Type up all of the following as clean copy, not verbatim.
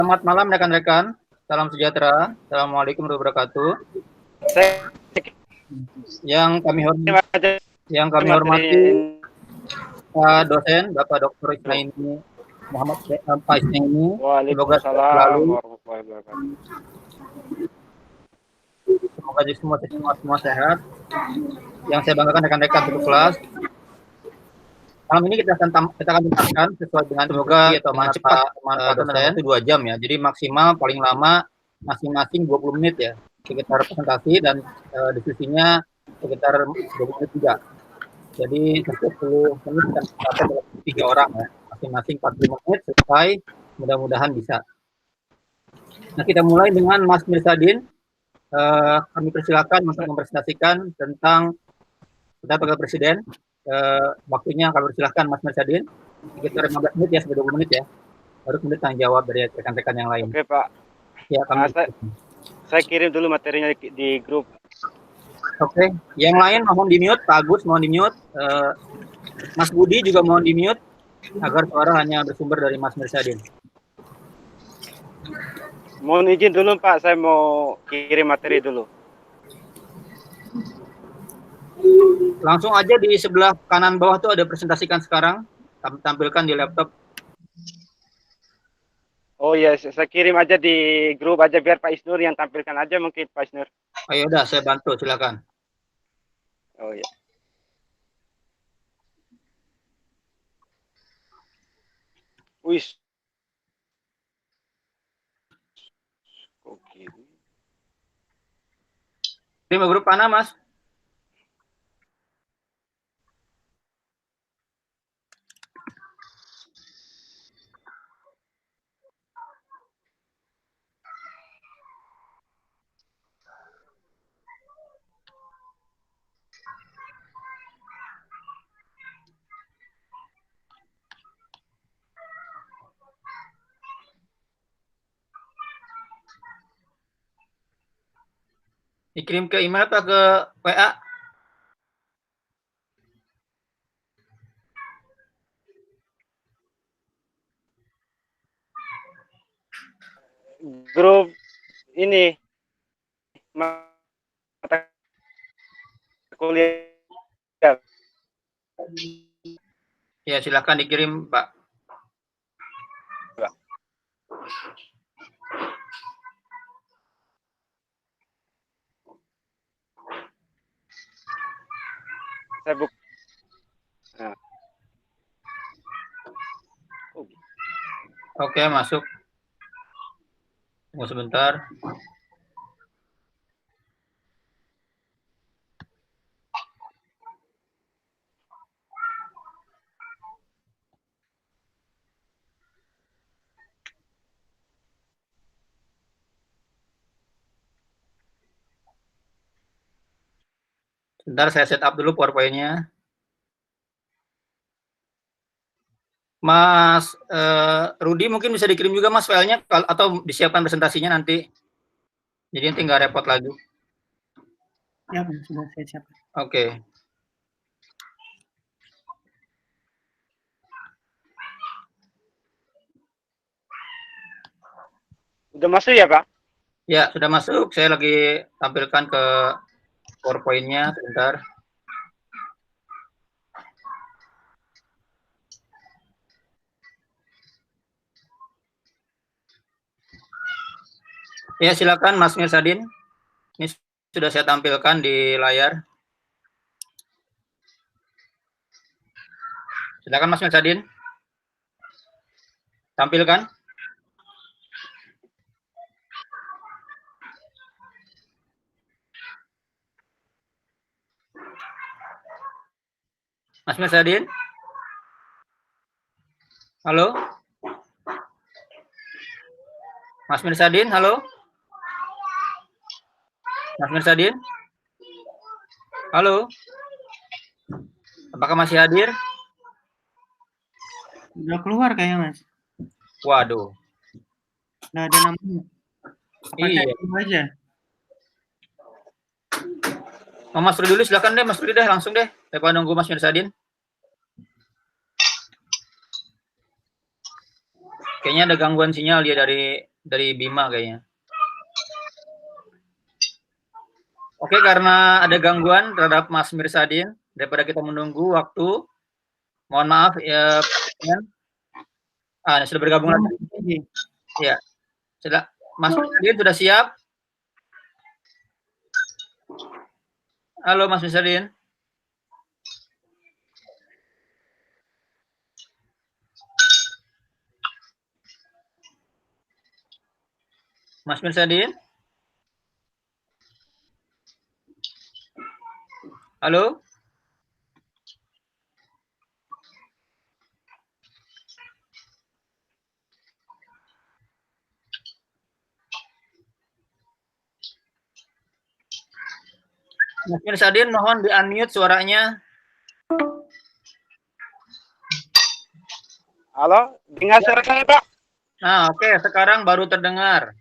Selamat malam rekan-rekan, salam sejahtera, assalamualaikum warahmatullahi wabarakatuh. Yang kami hormati Pak dosen, Bapak Dr. Isnaini Muhammad Pak Isnaini, semoga selalu, semoga semua sehat. Yang saya banggakan rekan-rekan satu kelas. Malam ini kita akan tuntaskan sesuai dengan semoga atau cepat dalam waktu 2 jam ya. Jadi maksimal paling lama masing-masing 20 menit ya. Sekitar presentasi dan diskusinya sekitar 20 menit juga. Jadi 10 menit dan dalam 3 orang ya. Masing-masing 45 menit selesai. Mudah-mudahan bisa. Nah, kita mulai dengan Mas Mirsadin. Kami persilakan untuk mempresentasikan tentang Wakil Presiden. Waktunya kalau silahkan Mas Mirsadin, sekitar 15 menit ya, sampai 20 menit ya, baru kemudian tanya jawab dari rekan-rekan yang lain. Oke Pak. Ya, saya kirim dulu materinya di grup. Oke, yang lain mohon di mute, Pak Agus mohon di mute, Mas Budi juga mohon di mute agar suara hanya bersumber dari Mas Mirsadin. Mohon izin dulu Pak, saya mau kirim materi dulu. Langsung aja di sebelah kanan bawah tuh ada presentasikan sekarang, tampilkan di laptop. Oh iya, saya kirim aja di grup aja biar Pak Isnur yang tampilkan aja mungkin Pak Isnur. Ayo udah, saya bantu, silakan. Oh iya. Wis. Oke. Terima grup mana, Mas? Dikirim ke email atau ke WA? Grup ini mata kuliah. Ya, silakan dikirim, Pak. Saya buka. Nah. Oke, masuk. Tunggu sebentar. Sebentar saya setup dulu PowerPoint-nya. Mas Rudi mungkin bisa dikirim juga Mas filenya atau disiapkan presentasinya nanti. Jadi nanti nggak repot lagi. Ya, sudah saya siapkan. Oke. Udah masuk ya Pak? Ya, sudah masuk. Saya lagi tampilkan ke PowerPoint-nya sebentar. Ya, silakan Mas Mirsadin. Ini sudah saya tampilkan di layar. Silakan Mas Mirsadin. Tampilkan. Mas Mirsadin? Halo? Mas Mirsadin, halo? Mas Mirsadin? Halo? Apakah masih hadir? Udah keluar kayaknya, Mas. Waduh. Nggak ada namanya. Apa iya. aja? Oh, Mas Rudi dulu, silakan deh Mas Rudi deh, langsung deh. Daripada nunggu Mas Mirsadin. Kayaknya ada gangguan sinyal dia dari dari Bima kayaknya. Oke, karena ada gangguan terhadap Mas Mirsadin, daripada kita menunggu waktu, mohon maaf ya. Sudah bergabung lagi. Ya, sudah. Mas Mirsadin sudah siap? Halo Mas Mirsadin. Mas Mirsadin? Halo? Mas Mirsadin, mohon di-unmute suaranya. Halo, dengar suara saya, Pak? Nah, oke, sekarang baru terdengar.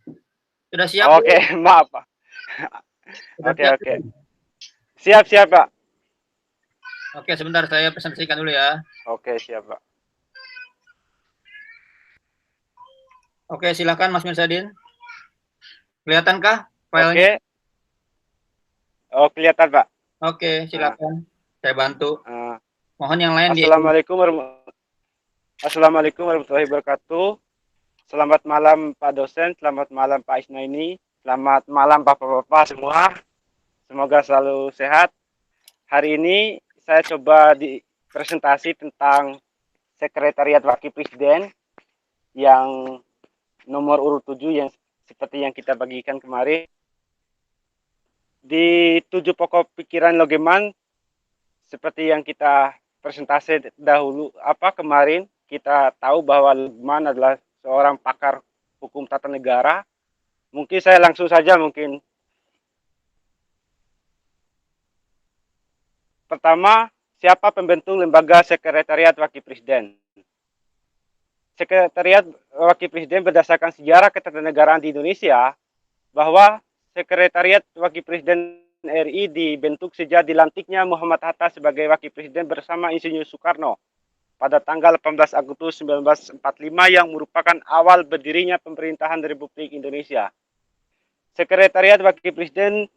Sudah siap? Oke, maaf, Pak. Sudah Oke, siap? oke. Siap, Pak. Oke, sebentar saya presentasikan dulu ya. Oke, siap, Pak. Oke, silakan Mas Mirsadin. Kelihatankah filenya? Oke. Oh, kelihatan, Pak. Oke, silakan. Saya bantu. Mohon yang lain Assalamualaikum warahmatullahi wabarakatuh. Selamat malam Pak dosen, selamat malam Pak Isnaini, selamat malam Bapak-bapak semua. Semoga selalu sehat. Hari ini saya coba di presentasi tentang Sekretariat Wakil Presiden yang nomor urut 7 yang seperti yang kita bagikan kemarin. Di 7 pokok pikiran Logeman seperti yang kita presentasi dahulu kemarin, kita tahu bahwa Logeman adalah seorang pakar hukum tata negara. Mungkin saya langsung saja Pertama, siapa pembentuk lembaga Sekretariat Wakil Presiden? Sekretariat Wakil Presiden berdasarkan sejarah ketatanegaraan di Indonesia bahwa Sekretariat Wakil Presiden RI dibentuk sejak dilantiknya Muhammad Hatta sebagai Wakil Presiden bersama Insinyur Soekarno pada tanggal 18 Agustus 1945 yang merupakan awal berdirinya pemerintahan Republik Indonesia. Sekretariat Wakil Presiden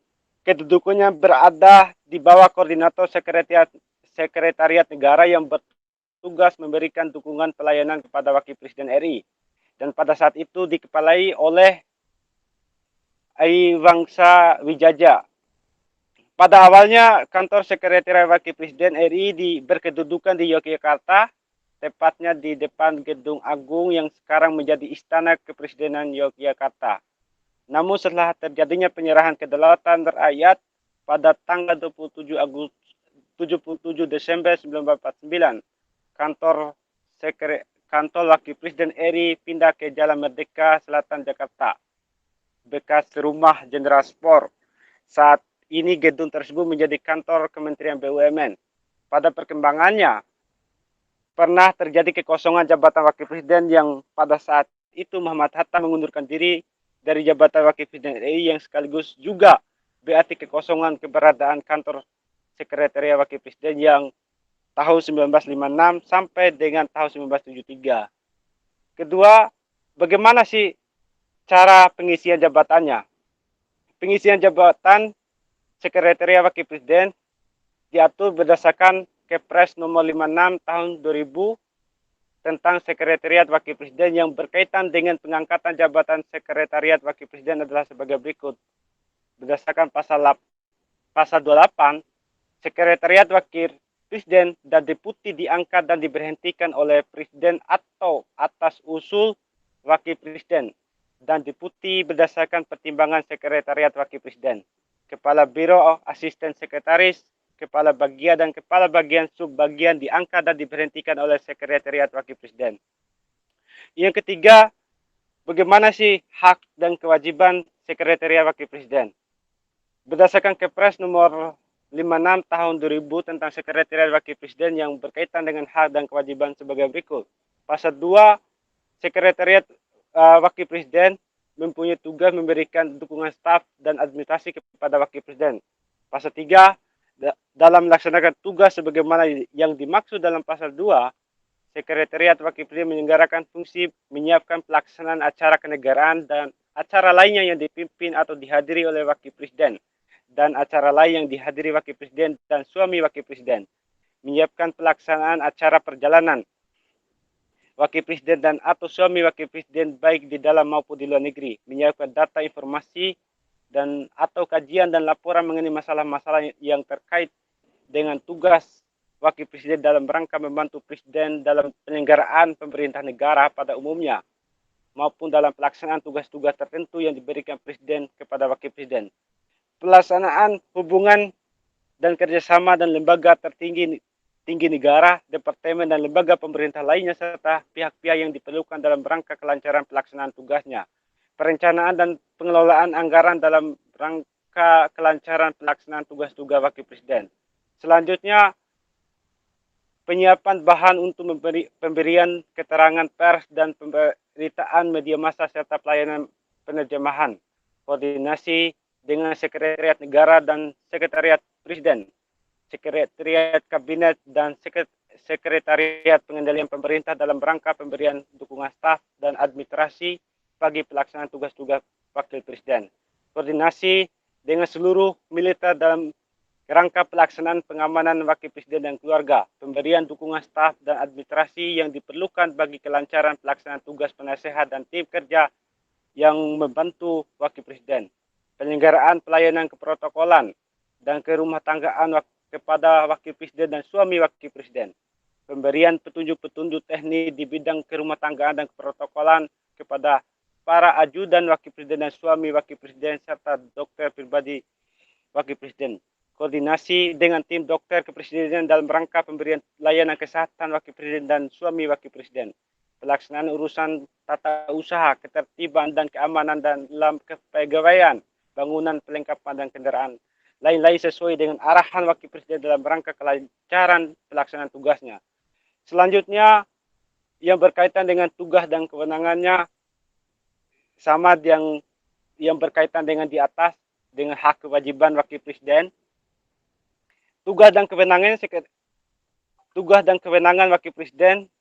kedudukannya berada di bawah koordinator Sekretariat Negara yang bertugas memberikan dukungan pelayanan kepada Wakil Presiden RI. Dan pada saat itu dikepalai oleh Aiwangsa Wijaja. Pada awalnya kantor Sekretariat Wakil Presiden RI berkedudukan di Yogyakarta, tepatnya di depan Gedung Agung yang sekarang menjadi Istana Kepresidenan Yogyakarta. Namun setelah terjadinya penyerahan kedaulatan rakyat pada tanggal 27 Desember 1949, kantor Wakil Presiden RI pindah ke Jalan Merdeka Selatan Jakarta, bekas rumah Jenderal Sport. Saat ini gedung tersebut menjadi kantor Kementerian BUMN. Pada perkembangannya, pernah terjadi kekosongan jabatan Wakil Presiden yang pada saat itu Muhammad Hatta mengundurkan diri dari jabatan Wakil Presiden RI yang sekaligus juga berarti kekosongan keberadaan kantor Sekretariat Wakil Presiden yang tahun 1956 sampai dengan tahun 1973. Kedua, bagaimana sih cara pengisian jabatannya? Pengisian jabatan Sekretariat Wakil Presiden diatur berdasarkan Kepres nomor 56 tahun 2000 tentang Sekretariat Wakil Presiden yang berkaitan dengan pengangkatan jabatan Sekretariat Wakil Presiden adalah sebagai berikut. Berdasarkan pasal 28, Sekretariat Wakil Presiden dan Deputi diangkat dan diberhentikan oleh Presiden atau atas usul Wakil Presiden dan Deputi berdasarkan pertimbangan Sekretariat Wakil Presiden. Kepala Biro, Asisten Sekretaris, Kepala Bagian dan Kepala Bagian Subbagian diangkat dan diberhentikan oleh Sekretariat Wakil Presiden. Yang ketiga, bagaimana sih hak dan kewajiban Sekretariat Wakil Presiden? Berdasarkan Kepres nomor 56 tahun 2000 tentang Sekretariat Wakil Presiden yang berkaitan dengan hak dan kewajiban sebagai berikut. Pasal 2, Sekretariat Wakil Presiden mempunyai tugas memberikan dukungan staf dan administrasi kepada Wakil Presiden. Pasal 3, dalam melaksanakan tugas sebagaimana yang dimaksud dalam pasal 2, Sekretariat Wakil Presiden menyelenggarakan fungsi menyiapkan pelaksanaan acara kenegaraan dan acara lainnya yang dipimpin atau dihadiri oleh Wakil Presiden dan acara lain yang dihadiri Wakil Presiden dan suami Wakil Presiden. Menyiapkan pelaksanaan acara perjalanan Wakil Presiden dan atau suami Wakil Presiden baik di dalam maupun di luar negeri. Menyiapkan data informasi dan atau kajian dan laporan mengenai masalah-masalah yang terkait dengan tugas Wakil Presiden dalam rangka membantu Presiden dalam penyelenggaraan pemerintah negara pada umumnya maupun dalam pelaksanaan tugas-tugas tertentu yang diberikan Presiden kepada Wakil Presiden. Pelaksanaan hubungan dan kerjasama dan lembaga tertinggi negara, departemen dan lembaga pemerintah lainnya serta pihak-pihak yang diperlukan dalam rangka kelancaran pelaksanaan tugasnya. Perencanaan dan pengelolaan anggaran dalam rangka kelancaran pelaksanaan tugas-tugas Wakil Presiden. Selanjutnya, penyiapan bahan untuk pemberian keterangan pers dan pemberitaan media massa serta pelayanan penerjemahan, koordinasi dengan Sekretariat Negara dan Sekretariat Presiden, Sekretariat Kabinet dan Sekretariat Pengendalian Pemerintah dalam rangka pemberian dukungan staf dan administrasi bagi pelaksanaan tugas-tugas Wakil Presiden. Koordinasi dengan seluruh militer dalam rangka pelaksanaan pengamanan Wakil Presiden dan keluarga, pemberian dukungan staf dan administrasi yang diperlukan bagi kelancaran pelaksanaan tugas penasehat dan tim kerja yang membantu Wakil Presiden, penyelenggaraan pelayanan keprotokolan dan kerumah tanggaan kepada Wakil Presiden dan suami Wakil Presiden, pemberian petunjuk-petunjuk teknis di bidang kerumah tanggaan dan keprotokolan kepada para ajudan Wakil Presiden dan suami Wakil Presiden serta dokter pribadi Wakil Presiden. Koordinasi dengan tim dokter kepresidenan dalam rangka pemberian layanan kesehatan Wakil Presiden dan suami Wakil Presiden. Pelaksanaan urusan tata usaha, ketertiban dan keamanan dan dalam kepegawaian, bangunan, pelengkapan dan kendaraan lain-lain sesuai dengan arahan Wakil Presiden dalam rangka kelancaran pelaksanaan tugasnya. Selanjutnya, yang berkaitan dengan tugas dan kewenangannya sama yang berkaitan dengan di atas dengan hak kewajiban Wakil Presiden. Tugas dan kewenangan Wakil Presiden.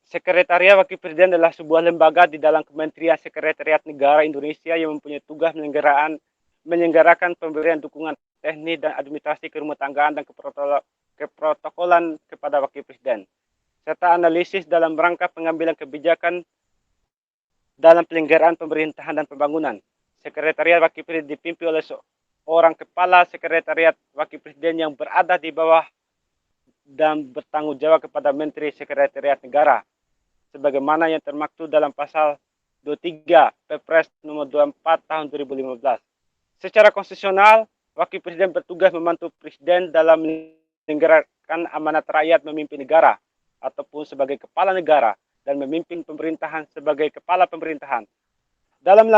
Sekretariat Wakil Presiden adalah sebuah lembaga di dalam Kementerian Sekretariat Negara Indonesia yang mempunyai tugas menyelenggarakan pemberian dukungan teknis dan administrasi kerumah tanggaan dan keprotokolan kepada Wakil Presiden, serta analisis dalam rangka pengambilan kebijakan dalam penyelenggaraan pemerintahan dan pembangunan. Sekretariat Wakil Presiden dipimpin oleh seorang kepala Sekretariat Wakil Presiden yang berada di bawah dan bertanggung jawab kepada Menteri Sekretariat Negara, sebagaimana yang termaktub dalam pasal 23 Perpres nomor 24 tahun 2015. Secara konstitusional, Wakil Presiden bertugas membantu Presiden dalam menyelenggarakan amanat rakyat memimpin negara, ataupun sebagai kepala negara, dan memimpin pemerintahan sebagai kepala pemerintahan. Dalam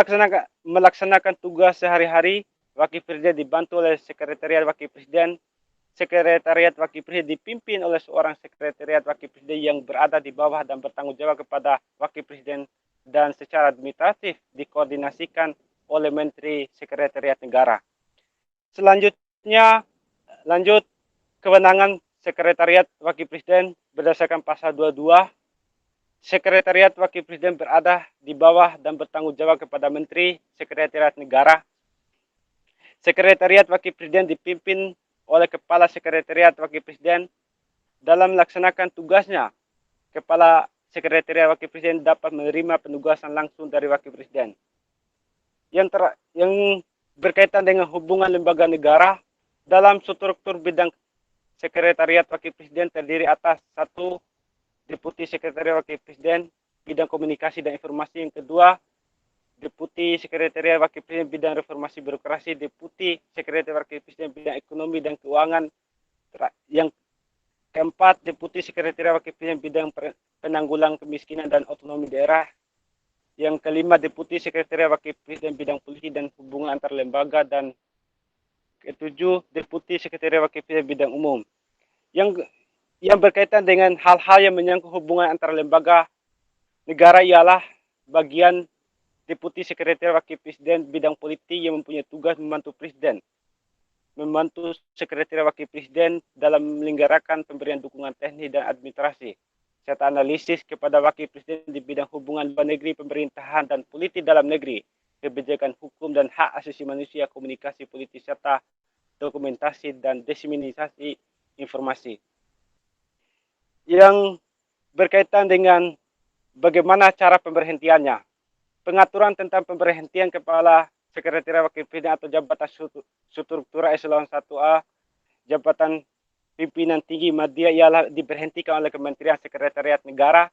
melaksanakan tugas sehari-hari, Wakil Presiden dibantu oleh Sekretariat Wakil Presiden. Sekretariat Wakil Presiden dipimpin oleh seorang Sekretariat Wakil Presiden yang berada di bawah dan bertanggung jawab kepada Wakil Presiden dan secara administratif dikoordinasikan oleh Menteri Sekretariat Negara. Selanjutnya, lanjut kewenangan Sekretariat Wakil Presiden berdasarkan pasal 22. Sekretariat Wakil Presiden berada di bawah dan bertanggung jawab kepada Menteri Sekretariat Negara. Sekretariat Wakil Presiden dipimpin oleh Kepala Sekretariat Wakil Presiden. Dalam melaksanakan tugasnya, Kepala Sekretariat Wakil Presiden dapat menerima penugasan langsung dari Wakil Presiden. Yang berkaitan dengan hubungan lembaga negara, dalam struktur bidang Sekretariat Wakil Presiden terdiri atas 1. Deputi Sekretariat Wakil Presiden bidang komunikasi dan informasi. Yang kedua, Deputi Sekretariat Wakil Presiden bidang reformasi birokrasi. Deputi Sekretariat Wakil Presiden bidang ekonomi dan keuangan. Yang keempat, Deputi Sekretariat Wakil Presiden bidang penanggulangan kemiskinan dan otonomi daerah. Yang kelima, Deputi Sekretariat Wakil Presiden bidang polisi dan hubungan antar lembaga. Dan ketujuh, Deputi Sekretariat Wakil Presiden bidang umum. Yang berkaitan dengan hal-hal yang menyangkut hubungan antara lembaga negara ialah bagian Deputi Sekretariat Wakil Presiden bidang politik yang mempunyai tugas membantu Presiden membantu Sekretariat Wakil Presiden dalam menyelenggarakan pemberian dukungan teknis dan administrasi, serta analisis kepada Wakil Presiden di bidang hubungan luar negeri, pemerintahan dan politik dalam negeri, kebijakan hukum dan hak asasi manusia, komunikasi politik, serta dokumentasi dan diseminasi informasi. Yang berkaitan dengan bagaimana cara pemberhentiannya. Pengaturan tentang pemberhentian Kepala Sekretariat Wakil Presiden atau jabatan struktural eselon 1A, jabatan pimpinan tinggi media ialah diberhentikan oleh Kementerian Sekretariat Negara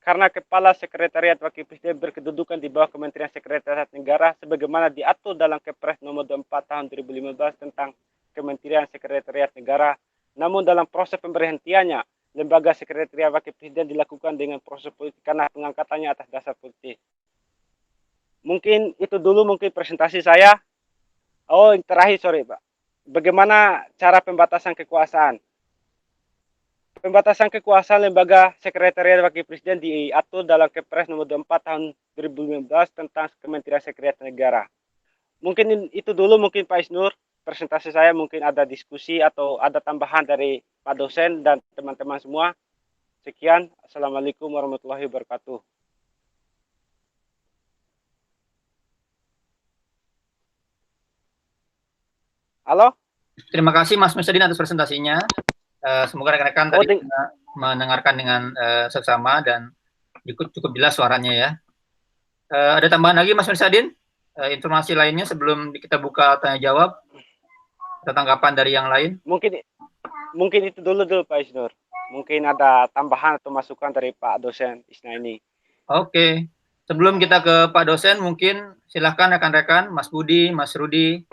karena Kepala Sekretariat Wakil Presiden berkedudukan di bawah Kementerian Sekretariat Negara sebagaimana diatur dalam Kepres nomor 24 tahun 2015 tentang Kementerian Sekretariat Negara. Namun dalam proses pemberhentiannya, Lembaga Sekretariat Wakil Presiden dilakukan dengan proses politik karena pengangkatannya atas dasar politik. Mungkin itu dulu mungkin presentasi saya. Oh, terakhir sorry Pak. Bagaimana cara pembatasan kekuasaan? Pembatasan kekuasaan Lembaga Sekretariat Wakil Presiden diatur dalam Kepres nomor 24 tahun 2015 tentang Kementerian Sekretariat Negara. Mungkin itu dulu mungkin Pak Isnur. Presentasi saya mungkin ada diskusi atau ada tambahan dari Pak dosen dan teman-teman semua. Sekian. Assalamualaikum warahmatullahi wabarakatuh. Halo? Terima kasih Mas Misadin atas presentasinya. Semoga rekan-rekan tadi mendengarkan dengan seksama dan cukup jelas suaranya ya. Ada tambahan lagi Mas Misadin? Informasi lainnya sebelum kita buka tanya jawab? Ada tanggapan dari yang lain? Mungkin itu dulu Pak Isnur. Mungkin ada tambahan atau masukan dari Pak dosen Isna ini. Oke. Sebelum kita ke Pak dosen, mungkin silahkan rekan-rekan, Mas Budi, Mas Rudi,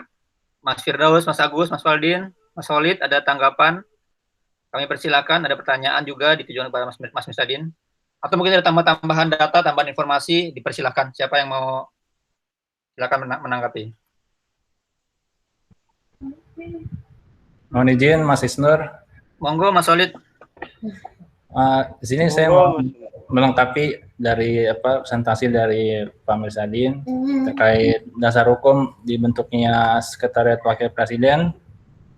Mas Firdaus, Mas Agus, Mas Waldin, Mas Solid, ada tanggapan? Kami persilakan, ada pertanyaan juga ditujukan kepada Mas Misadin. Atau mungkin ada tambahan data, tambahan informasi, dipersilakan. Siapa yang mau silakan menanggapi. Mohon izin Mas Isnur. Monggo Mas Solid. Di sini saya mau melengkapi dari presentasi dari Pak Misadin terkait dasar hukum dibentuknya Sekretariat Wakil Presiden.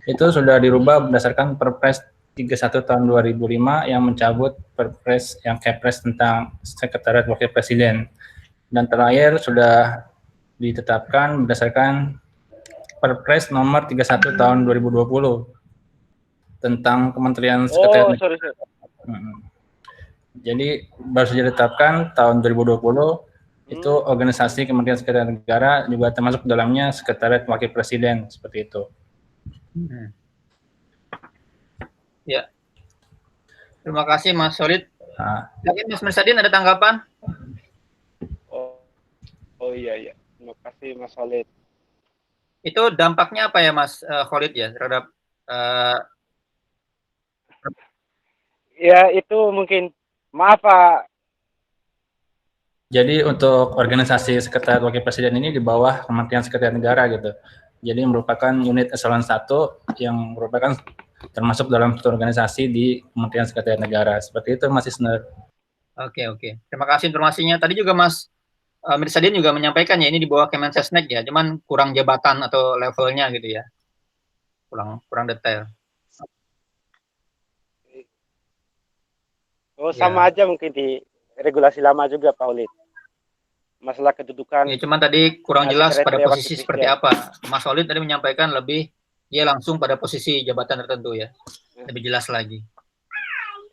Itu sudah dirubah berdasarkan Perpres 31 tahun 2005 yang mencabut Perpres yang Kepres tentang Sekretariat Wakil Presiden. Dan terakhir sudah ditetapkan berdasarkan Perpres nomor 31 tahun 2020 tentang Kementerian Sekretariat Negara. Jadi baru saja ditetapkan tahun 2020 itu organisasi Kementerian Sekretariat Negara juga termasuk dalamnya Sekretariat Wakil Presiden seperti itu. Ya. Terima kasih Mas Solid. Mungkin Mas Misadin ada tanggapan? Oh iya. Terima kasih Mas Solid. Itu dampaknya apa ya Mas Khalid ya terhadap ya itu mungkin maaf Pak. Jadi untuk organisasi Sekretariat Wakil Presiden ini di bawah Kementerian Sekretariat Negara gitu. Jadi merupakan unit eselon 1 yang merupakan termasuk dalam satu organisasi di Kementerian Sekretariat Negara. Seperti itu Mas Isner. Oke. Terima kasih informasinya. Tadi juga Mas Misadin juga menyampaikan ya ini di bawah Kemensesnek ya, cuman kurang jabatan atau levelnya gitu ya. Kurang detail. Oh, sama aja mungkin di regulasi lama juga Pak Olid. Masalah kedudukan. Ya, cuman tadi kurang jelas pada posisi seperti apa. Mas Olid tadi menyampaikan lebih dia langsung pada posisi jabatan tertentu ya. Lebih jelas lagi.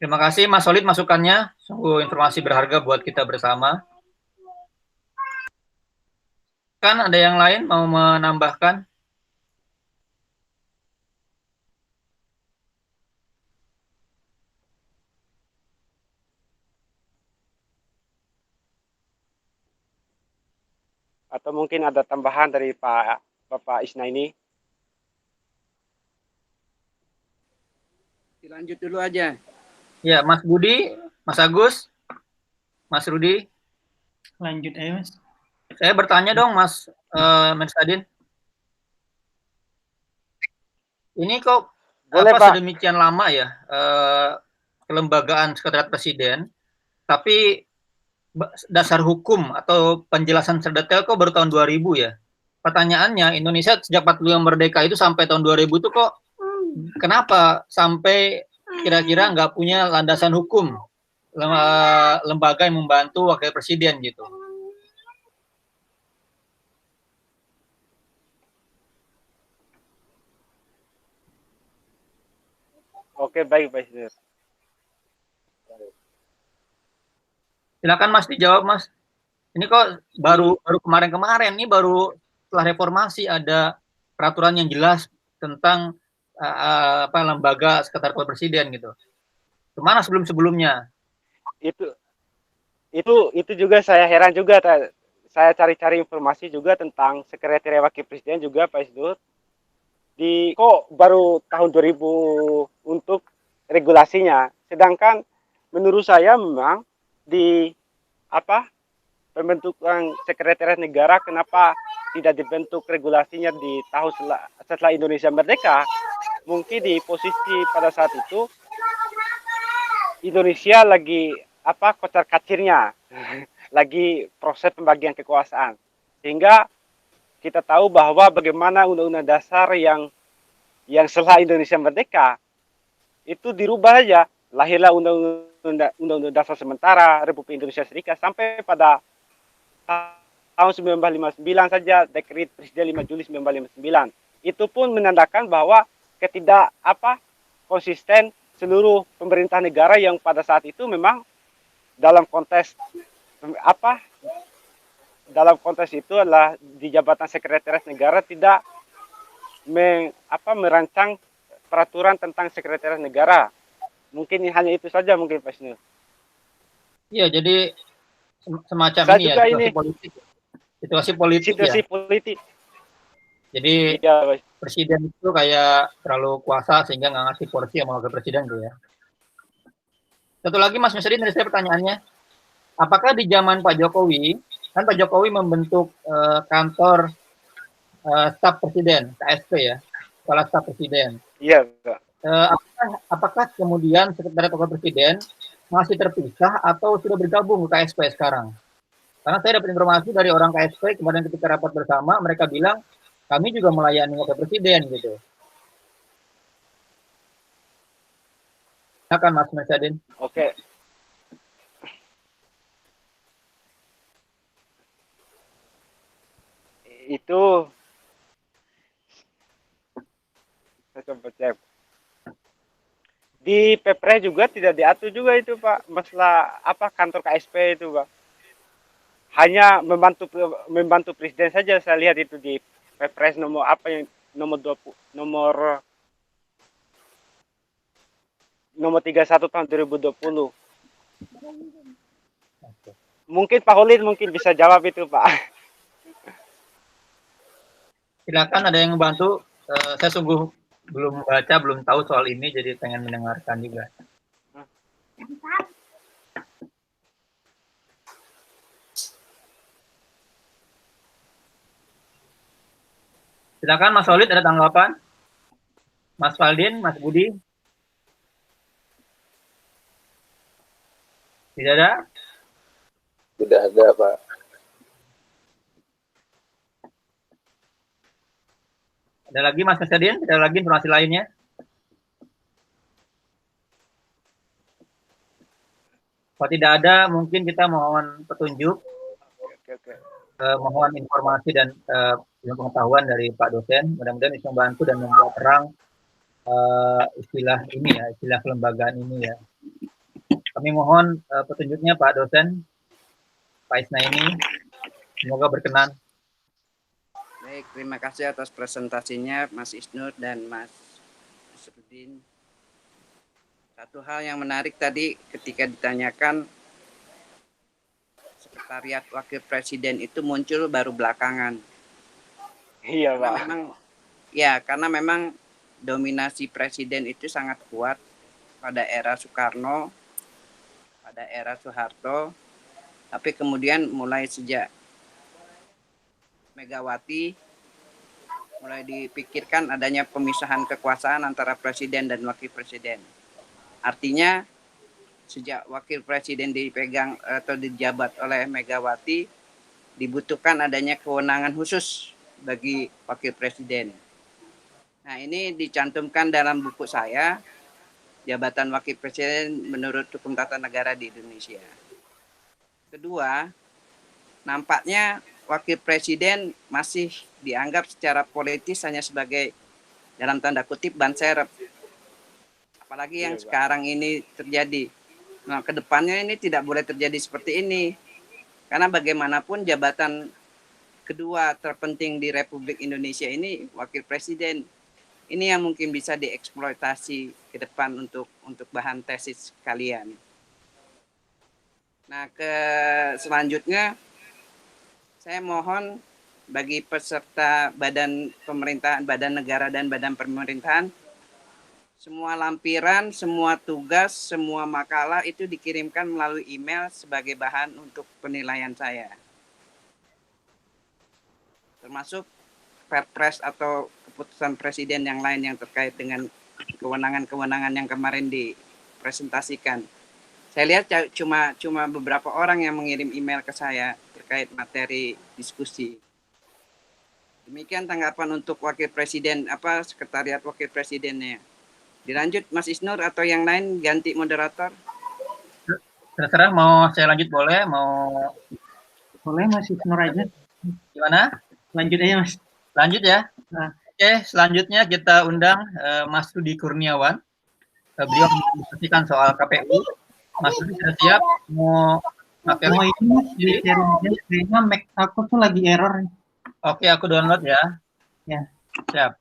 Terima kasih Mas Olid masukannya. Sungguh informasi berharga buat kita bersama. Kan ada yang lain mau menambahkan? Atau mungkin ada tambahan dari Bapak Isna ini? Lanjut dulu aja. Ya, Mas Budi, Mas Agus, Mas Rudi. Lanjut aja Mas. Saya bertanya dong Mas Misadin. Ini kok sedemikian lama ya kelembagaan Sekretariat Presiden, tapi dasar hukum atau penjelasan terdetail kok baru tahun 2000 ya. pertanyaannya, Indonesia sejak 45 merdeka itu sampai tahun 2000 itu kok kenapa sampai kira-kira nggak punya landasan hukum lembaga yang membantu wakil presiden gitu. Oke, baik, Pak Isnur. Silakan Mas dijawab Mas. Ini kok baru kemarin-kemarin nih, baru setelah reformasi ada peraturan yang jelas tentang lembaga sekretaris presiden gitu. Kemana sebelum-sebelumnya? Itu juga saya heran juga. Saya cari-cari informasi juga tentang sekretariat wakil presiden juga, Pak Isnur. Kok baru tahun 2000 untuk regulasinya, sedangkan menurut saya memang di pembentukan sekretariat negara, kenapa tidak dibentuk regulasinya di tahun setelah Indonesia merdeka? Mungkin di posisi pada saat itu Indonesia lagi kocar-kacirnya, lagi proses pembagian kekuasaan, sehingga kita tahu bahwa bagaimana undang-undang dasar yang setelah Indonesia merdeka itu dirubah saja, lahirlah undang-undang dasar sementara Republik Indonesia Serikat sampai pada tahun 1959 saja dekret Presiden 5 Juli 1959. Itu pun menandakan bahwa konsisten seluruh pemerintah negara yang pada saat itu memang dalam konteks itu adalah di jabatan sekretaris negara tidak merancang peraturan tentang sekretaris negara. Mungkin hanya itu saja mungkin Pak Isnur. Iya, jadi semacam saya ini juga ya, situasi politik ya. Jadi ya, presiden itu kayak terlalu kuasa sehingga nggak ngasih porsi sama wakil presiden tuh ya. Satu lagi Mas Mesri, dari saya pertanyaannya, apakah di zaman Pak Jokowi, kan Pak Jokowi membentuk kantor staf presiden, KSP ya, kepala staf presiden. Iya, Pak. Apakah kemudian sekretariat wakil presiden masih terpisah atau sudah bergabung ke KSP sekarang? Karena saya dapat informasi dari orang KSP kemarin ketika rapat bersama, mereka bilang kami juga melayani wakil presiden gitu. Silakan Mas Mesadin. Oke. Itu saya coba cek. Di Pepres juga tidak diatur juga itu Pak, masalah kantor KSP itu Pak. Hanya membantu presiden saja saya lihat itu di Pepres nomor nomor 31 tahun 2020. Mungkin Pak Holid mungkin bisa jawab itu Pak. Silakan, ada yang membantu. Saya sungguh belum baca, belum tahu soal ini, jadi pengen mendengarkan juga. Silakan Mas Holid, ada tanggapan? Mas Valdin, Mas Budi? Tidak ada? Tidak ada, Pak. Ada lagi Mas Mesadin? Ada lagi informasi lainnya? Kalau tidak ada, mungkin kita mohon petunjuk, mohon informasi dan pengetahuan dari Pak dosen. Mudah-mudahan bisa membantu dan membuat terang istilah ini ya, istilah kelembagaan ini ya. Kami mohon petunjuknya Pak dosen, Pak Isnaini, semoga berkenan. Baik, terima kasih atas presentasinya Mas Isnur dan Mas Sudin. Satu hal yang menarik tadi ketika ditanyakan sekretariat wakil presiden itu muncul baru belakangan. Iya Pak. Karena memang dominasi presiden itu sangat kuat pada era Soekarno, pada era Soeharto, tapi kemudian mulai sejak Megawati mulai dipikirkan adanya pemisahan kekuasaan antara presiden dan wakil presiden. Artinya sejak wakil presiden dipegang atau dijabat oleh Megawati, dibutuhkan adanya kewenangan khusus bagi wakil presiden. Nah, ini dicantumkan dalam buku saya, jabatan wakil presiden menurut hukum tata negara di Indonesia. Kedua, nampaknya wakil presiden masih dianggap secara politis hanya sebagai dalam tanda kutip ban serep. Apalagi yang sekarang ini terjadi. Nah, kedepannya ini tidak boleh terjadi seperti ini. Karena bagaimanapun jabatan kedua terpenting di Republik Indonesia ini wakil presiden. Ini yang mungkin bisa dieksploitasi ke depan untuk bahan tesis kalian. Nah, selanjutnya saya mohon bagi peserta badan pemerintahan, badan negara dan badan pemerintahan, semua lampiran, semua tugas, semua makalah itu dikirimkan melalui email sebagai bahan untuk penilaian saya. Termasuk Perpres atau keputusan presiden yang lain yang terkait dengan kewenangan-kewenangan yang kemarin dipresentasikan. Saya lihat cuma beberapa orang yang mengirim email ke saya terkait materi diskusi. Demikian tanggapan untuk wakil presiden, sekretariat wakil presidennya. Dilanjut Mas Isnur atau yang lain ganti moderator? Terserah, mau saya lanjut boleh, Boleh Mas Isnur aja. gimana? Lanjut aja Mas. Lanjut ya. Nah. Oke, selanjutnya kita undang Mas Rudi Kurniawan. Beliau mendiskusikan soal KPU. Mas Rudi sudah siap? Mau ini di sharing aja. Kayaknya Mac aku tuh lagi error. Oke, aku download ya. Ya. Siap.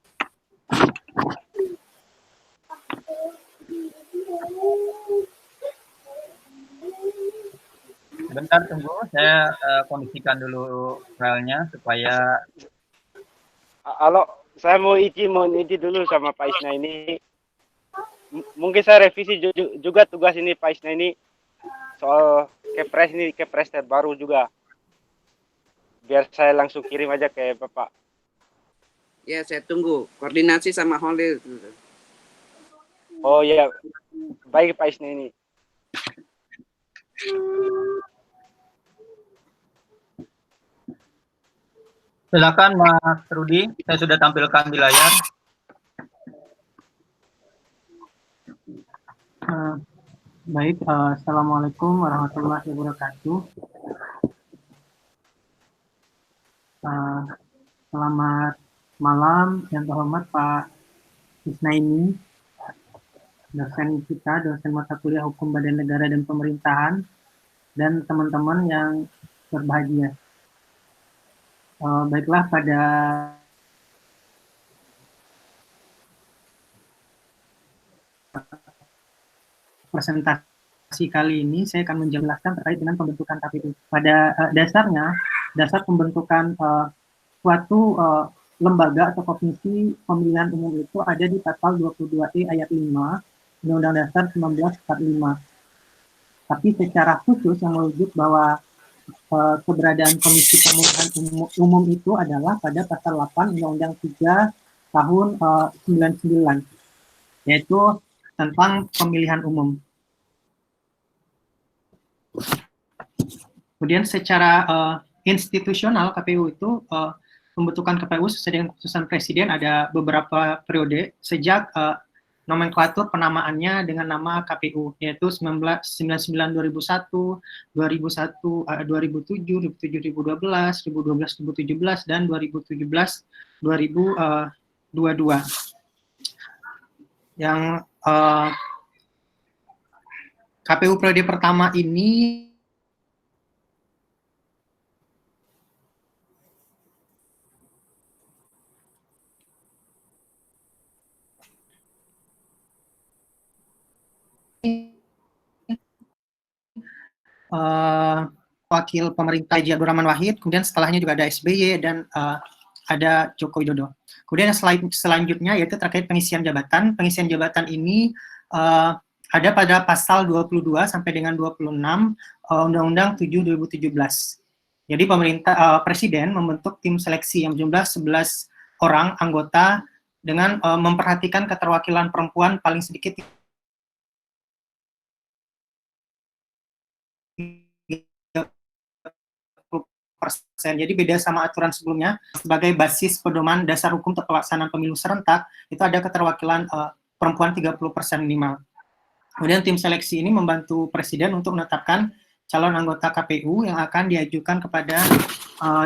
Bentar, tunggu. Saya kondisikan dulu filenya supaya... Halo, saya mau izin dulu sama Pak Isna ini. Mungkin saya revisi juga tugas ini Pak Isna ini soal kepres terbaru juga. Biar saya langsung kirim aja ke Bapak. Ya, saya tunggu. Koordinasi sama Holil. Oh iya, baik Pak Isna ini. Silakan Mas Rudi, saya sudah tampilkan di layar. Baik, Assalamualaikum warahmatullahi wabarakatuh. Selamat malam yang terhormat Pak Isnaini, dosen kita, dosen mata kuliah Hukum Badan Negara dan Pemerintahan, dan teman-teman yang berbahagia. Baiklah, pada presentasi kali ini saya akan menjelaskan terkait dengan pembentukan KPU. Pada dasarnya, dasar pembentukan suatu lembaga atau komisi pemilihan umum itu ada di pasal 22E ayat 5 Undang-Undang Dasar 1945. Tapi secara khusus yang merujuk bahwa keberadaan komisi pemilihan umum itu adalah pada pasal 8 Undang-Undang 3 tahun 99, yaitu tentang pemilihan umum. Kemudian secara institusional KPU itu pembentukan KPU sesuai dengan keputusan presiden ada beberapa periode sejak nomenklatur penamaannya dengan nama KPU, yaitu 1999 2001, 2001 2007, 2007 2012, 2012 2017 dan 2017 2022. Yang KPU periode pertama ini wakil pemerintah Haji Abdurrahman Wahid, kemudian setelahnya juga ada SBY dan ada Joko Widodo. Kemudian selanjutnya yaitu terkait pengisian jabatan. Pengisian jabatan ini ada pada pasal 22 sampai dengan 26 Undang-Undang 7 2017. Jadi presiden membentuk tim seleksi yang jumlah 11 orang anggota dengan memperhatikan keterwakilan perempuan paling sedikit Jadi beda sama aturan sebelumnya, sebagai basis pedoman dasar hukum untuk pelaksanaan pemilu serentak, itu ada keterwakilan perempuan 30% minimal. Kemudian tim seleksi ini membantu Presiden untuk menetapkan calon anggota KPU yang akan diajukan kepada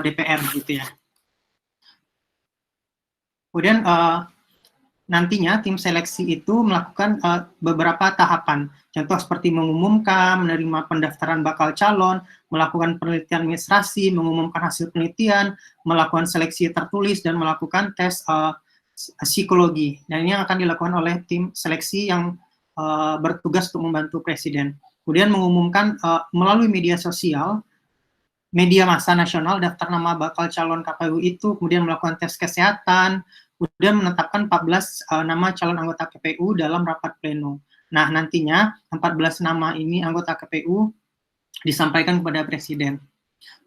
DPR gitu ya. Kemudian nantinya tim seleksi itu melakukan beberapa tahapan, contoh seperti mengumumkan, menerima pendaftaran bakal calon, melakukan penelitian administrasi, mengumumkan hasil penelitian, melakukan seleksi tertulis, dan melakukan tes psikologi. Dan ini akan dilakukan oleh tim seleksi yang bertugas untuk membantu Presiden. Kemudian mengumumkan melalui media sosial, media massa nasional, daftar nama bakal calon KPU itu, kemudian melakukan tes kesehatan, kemudian menetapkan 14 nama calon anggota KPU dalam rapat pleno. Nah, nantinya 14 nama ini anggota KPU disampaikan kepada Presiden.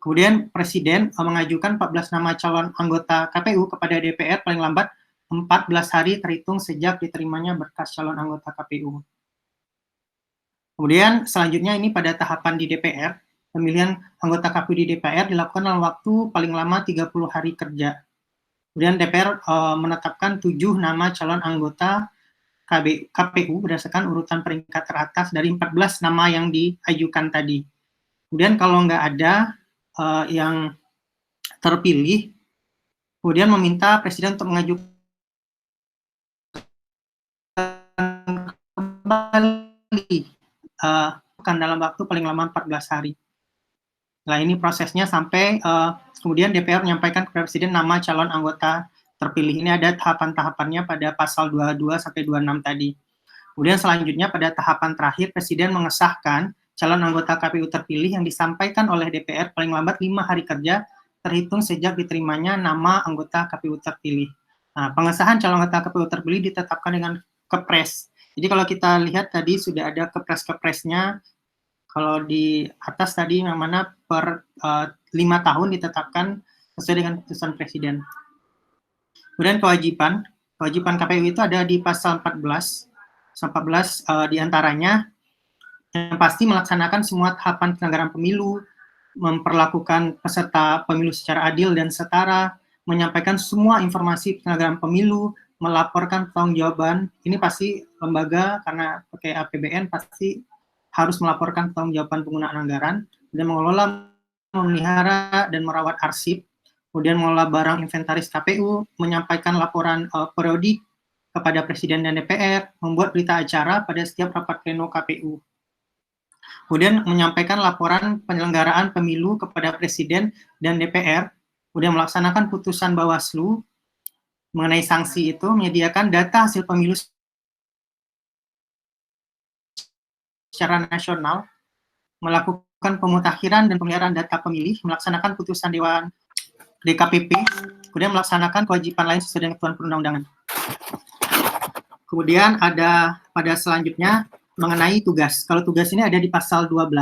Kemudian Presiden mengajukan 14 nama calon anggota KPU kepada DPR paling lambat 14 hari terhitung sejak diterimanya berkas calon anggota KPU. Kemudian selanjutnya ini pada tahapan di DPR, pemilihan anggota KPU di DPR dilakukan dalam waktu paling lama 30 hari kerja. Kemudian DPR menetapkan 7 nama calon anggota KPU berdasarkan urutan peringkat teratas dari 14 nama yang diajukan tadi. Kemudian kalau nggak ada yang terpilih, kemudian meminta Presiden untuk mengajukan kembali dalam waktu paling lama 14 hari. Nah, ini prosesnya sampai kemudian DPR menyampaikan kepada Presiden nama calon anggota terpilih. Ini ada tahapan-tahapannya pada pasal 22 sampai 26 tadi. Kemudian selanjutnya pada tahapan terakhir Presiden mengesahkan calon anggota KPU terpilih yang disampaikan oleh DPR paling lambat 5 hari kerja terhitung sejak diterimanya nama anggota KPU terpilih. Nah, pengesahan calon anggota KPU terpilih ditetapkan dengan kepres. Jadi kalau kita lihat tadi sudah ada kepres-kepresnya. Kalau di atas tadi yang mana per 5 tahun ditetapkan sesuai dengan keputusan Presiden. Kemudian kewajiban KPU itu ada di pasal 14. Pasal 14 diantaranya yang pasti melaksanakan semua tahapan penyelenggaraan pemilu, memperlakukan peserta pemilu secara adil dan setara, menyampaikan semua informasi penyelenggaraan pemilu, melaporkan pertanggungjawaban. Ini pasti lembaga karena pakai APBN pasti harus melaporkan pertanggungjawaban penggunaan anggaran, dan mengelola, memelihara, dan merawat arsip, kemudian mengelola barang inventaris KPU, menyampaikan laporan periodik kepada Presiden dan DPR, membuat berita acara pada setiap rapat pleno KPU. Kemudian menyampaikan laporan penyelenggaraan pemilu kepada Presiden dan DPR, kemudian melaksanakan putusan Bawaslu mengenai sanksi itu, menyediakan data hasil pemilu secara nasional, melakukan pemutakhiran dan pemeliharaan data pemilih, melaksanakan putusan Dewan DKPP, kemudian melaksanakan kewajiban lain sesuai dengan ketentuan perundang-undangan. Kemudian ada pada selanjutnya mengenai tugas. Kalau tugas ini ada di pasal 12,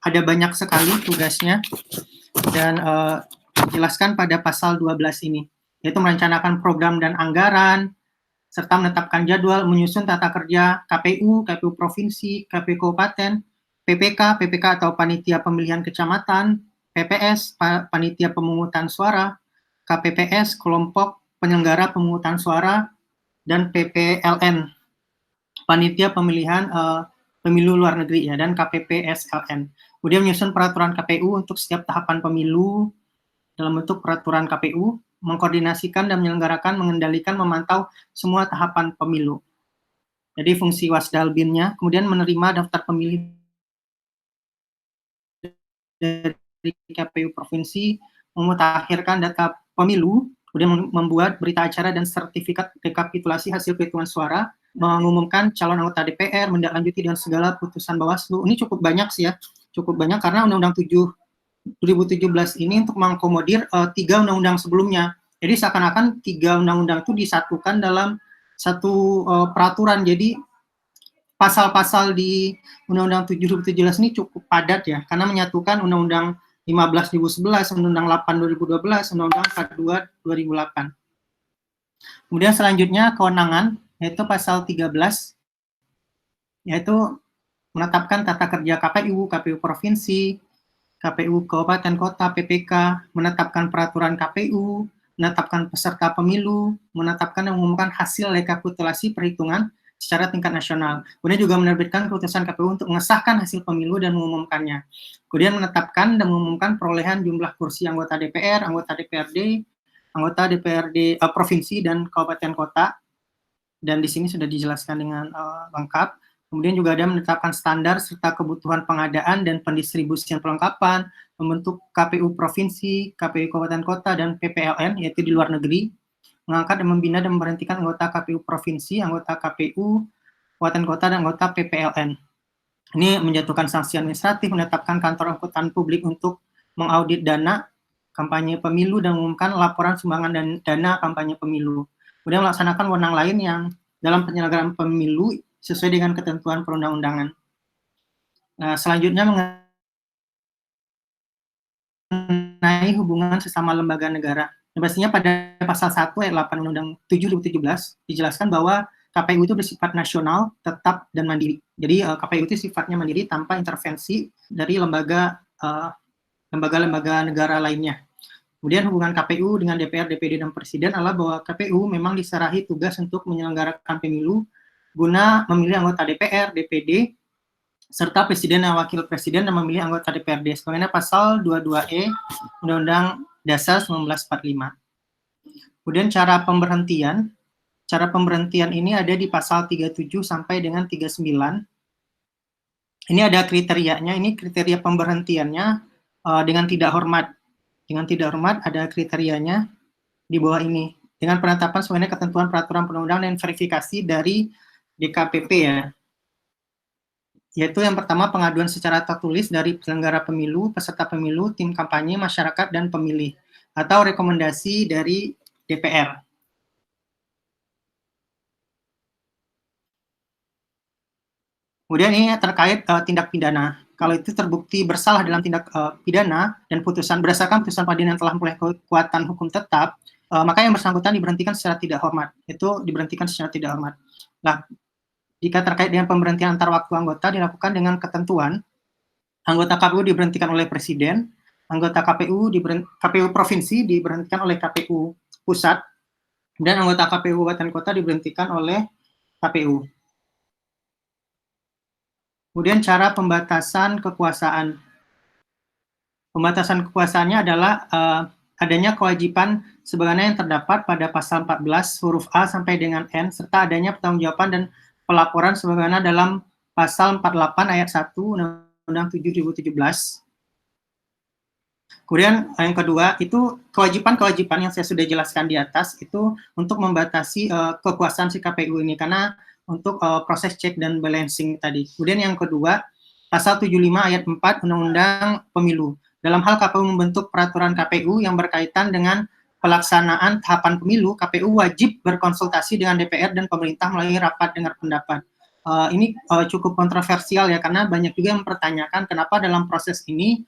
ada banyak sekali tugasnya, dan dijelaskan pada pasal 12 ini, yaitu merencanakan program dan anggaran, serta menetapkan jadwal, menyusun tata kerja KPU, KPU Provinsi, KPU Kabupaten, PPK atau Panitia Pemilihan Kecamatan, PPS, Panitia Pemungutan Suara, KPPS, Kelompok Penyelenggara Pemungutan Suara, dan PPLN, Panitia Pemilihan Pemilu Luar Negeri, ya, dan KPPSLN. Kemudian menyusun peraturan KPU untuk setiap tahapan pemilu dalam bentuk peraturan KPU, mengkoordinasikan dan menyelenggarakan, mengendalikan, memantau semua tahapan pemilu. Jadi fungsi Wasdalbinnya, kemudian menerima daftar pemilih dari KPU Provinsi, memutakhirkan data pemilu, kemudian membuat berita acara dan sertifikat rekapitulasi hasil perhitungan suara, mengumumkan calon anggota DPR, menindaklanjuti dengan segala putusan Bawaslu. Ini cukup banyak sih ya, cukup banyak karena Undang-Undang 7 2017 ini untuk mengakomodir 3 undang-undang sebelumnya. Jadi seakan-akan 3 undang-undang itu disatukan dalam satu peraturan. Jadi pasal-pasal di Undang-Undang 7 2017 ini cukup padat ya, karena menyatukan Undang-Undang 15 2011, Undang-Undang 8 2012, Undang-Undang 42 2008. Kemudian selanjutnya kewenangan, yaitu pasal 13, yaitu menetapkan tata kerja KPU, KPU Provinsi, KPU Kabupaten Kota, PPK, menetapkan peraturan KPU, menetapkan peserta pemilu, menetapkan dan mengumumkan hasil rekapitulasi perhitungan secara tingkat nasional. Kemudian juga menerbitkan keputusan KPU untuk mengesahkan hasil pemilu dan mengumumkannya. Kemudian menetapkan dan mengumumkan perolehan jumlah kursi anggota DPR, anggota DPRD provinsi dan kabupaten kota. Dan di sini sudah dijelaskan dengan lengkap. Kemudian juga ada menetapkan standar serta kebutuhan pengadaan dan pendistribusian perlengkapan, membentuk KPU provinsi, KPU kabupaten kota, dan PPLN, yaitu di luar negeri, mengangkat dan membina dan memberhentikan anggota KPU provinsi, anggota KPU kabupaten kota, dan anggota PPLN. Ini menjatuhkan sanksi administratif, menetapkan kantor angkutan publik untuk mengaudit dana kampanye pemilu dan mengumumkan laporan sumbangan dan dana kampanye pemilu. Kemudian melaksanakan wewenang lain yang dalam penyelenggaraan pemilu sesuai dengan ketentuan perundang-undangan. Nah, selanjutnya mengenai hubungan sesama lembaga negara. Pastinya pada pasal 1 ayat 8 Undang-Undang 7 2017 dijelaskan bahwa KPU itu bersifat nasional, tetap, dan mandiri. Jadi KPU itu sifatnya mandiri tanpa intervensi dari lembaga-lembaga negara lainnya. Kemudian hubungan KPU dengan DPR, DPD, dan Presiden adalah bahwa KPU memang diserahi tugas untuk menyelenggarakan pemilu guna memilih anggota DPR, DPD, serta Presiden dan Wakil Presiden dan memilih anggota DPRD. Sebagaimana pasal 22E Undang-Undang Dasar 1945. Kemudian cara pemberhentian ini ada di pasal 37 sampai dengan 39. Ini ada kriterianya, ini kriteria pemberhentiannya dengan tidak hormat. Dengan tidak hormat ada kriterianya di bawah ini. Dengan penetapan sesuai ketentuan peraturan perundang-undangan dan verifikasi dari DKPP ya. Yaitu yang pertama pengaduan secara tertulis dari penyelenggara pemilu, peserta pemilu, tim kampanye, masyarakat, dan pemilih. Atau rekomendasi dari DPR. Kemudian ini terkait tindak pidana. Kalau itu terbukti bersalah dalam tindak pidana dan berdasarkan putusan pengadilan yang telah memperoleh kekuatan hukum tetap, maka yang bersangkutan diberhentikan secara tidak hormat. Itu diberhentikan secara tidak hormat. Nah, jika terkait dengan pemberhentian antar waktu anggota dilakukan dengan ketentuan, anggota KPU diberhentikan oleh Presiden, anggota KPU provinsi diberhentikan oleh KPU pusat, dan anggota KPU kabupaten kota diberhentikan oleh KPU. Kemudian cara pembatasan kekuasaan. Pembatasan kekuasaannya adalah adanya kewajiban sebagaimana yang terdapat pada pasal 14 huruf A sampai dengan N, serta adanya pertanggungjawaban dan pelaporan sebagaimana dalam pasal 48 ayat 1 Undang-Undang 7 2017. Kemudian yang kedua itu kewajiban yang saya sudah jelaskan di atas itu untuk membatasi kekuasaan si KPU ini karena untuk proses cek dan balancing tadi. Kemudian yang kedua pasal 75 ayat 4 Undang-Undang Pemilu. Dalam hal KPU membentuk peraturan KPU yang berkaitan dengan pelaksanaan tahapan pemilu, KPU wajib berkonsultasi dengan DPR dan pemerintah melalui rapat dengar pendapat. Ini cukup kontroversial ya, karena banyak juga yang mempertanyakan kenapa dalam proses ini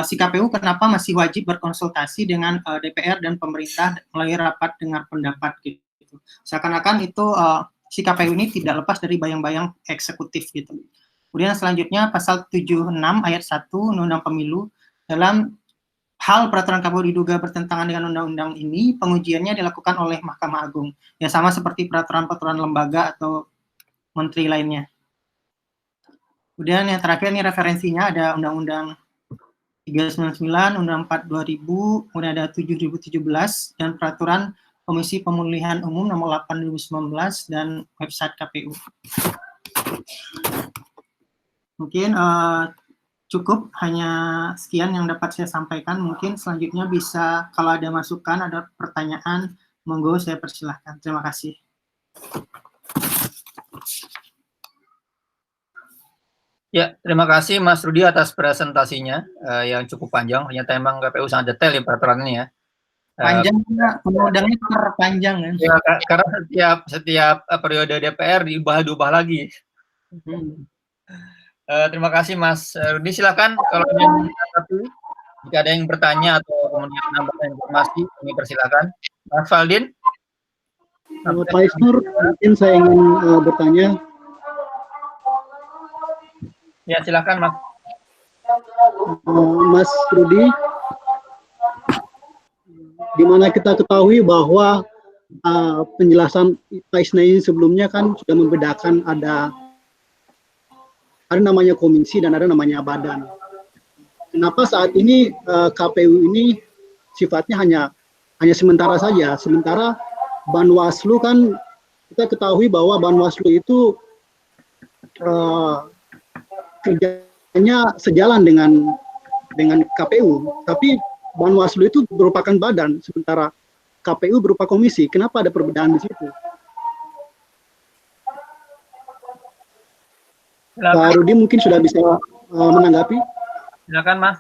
si KPU kenapa masih wajib berkonsultasi dengan DPR dan pemerintah melalui rapat dengar pendapat gitu. Seakan-akan itu si KPU ini tidak lepas dari bayang-bayang eksekutif gitu. Kemudian selanjutnya pasal 76 ayat 1 Undang-Undang Pemilu, dalam hal peraturan KPU diduga bertentangan dengan undang-undang ini, pengujiannya dilakukan oleh Mahkamah Agung. Ya sama seperti peraturan-peraturan lembaga atau menteri lainnya. Kemudian yang terakhir ini referensinya ada Undang-Undang 399, Undang-Undang 4 2000, kemudian ada 7 2017, dan Peraturan Komisi Pemilihan Umum nomor 8 2019, dan website KPU. Mungkin cukup hanya sekian yang dapat saya sampaikan. Mungkin selanjutnya bisa kalau ada masukan, ada pertanyaan, monggo saya persilahkan. Terima kasih. Ya, terima kasih Mas Rudi atas presentasinya yang cukup panjang. Ternyata memang KPU sangat detail ya peraturannya ya. Panjang, undang-undangnya terpanjang kan? Ya, karena setiap periode DPR diubah lagi. Terima kasih Mas Rudi. Silakan kalau jika ada yang bertanya atau kemudian menambahkan informasi, ini persilakan. Mas Valdin. Pak Isnur, mungkin saya ingin bertanya. Ya, silakan Mas. Mas Rudi, di mana kita ketahui bahwa penjelasan Pak Isnaini sebelumnya kan sudah membedakan ada namanya komisi dan ada namanya badan. Kenapa saat ini KPU ini sifatnya hanya sementara saja, sementara Banwaslu kan kita ketahui bahwa Banwaslu itu kerjanya sejalan dengan KPU, tapi Banwaslu itu merupakan badan, sementara KPU berupa komisi. Kenapa ada perbedaan di situ? Pak Rudi mungkin sudah bisa menanggapi. Silakan, Mas.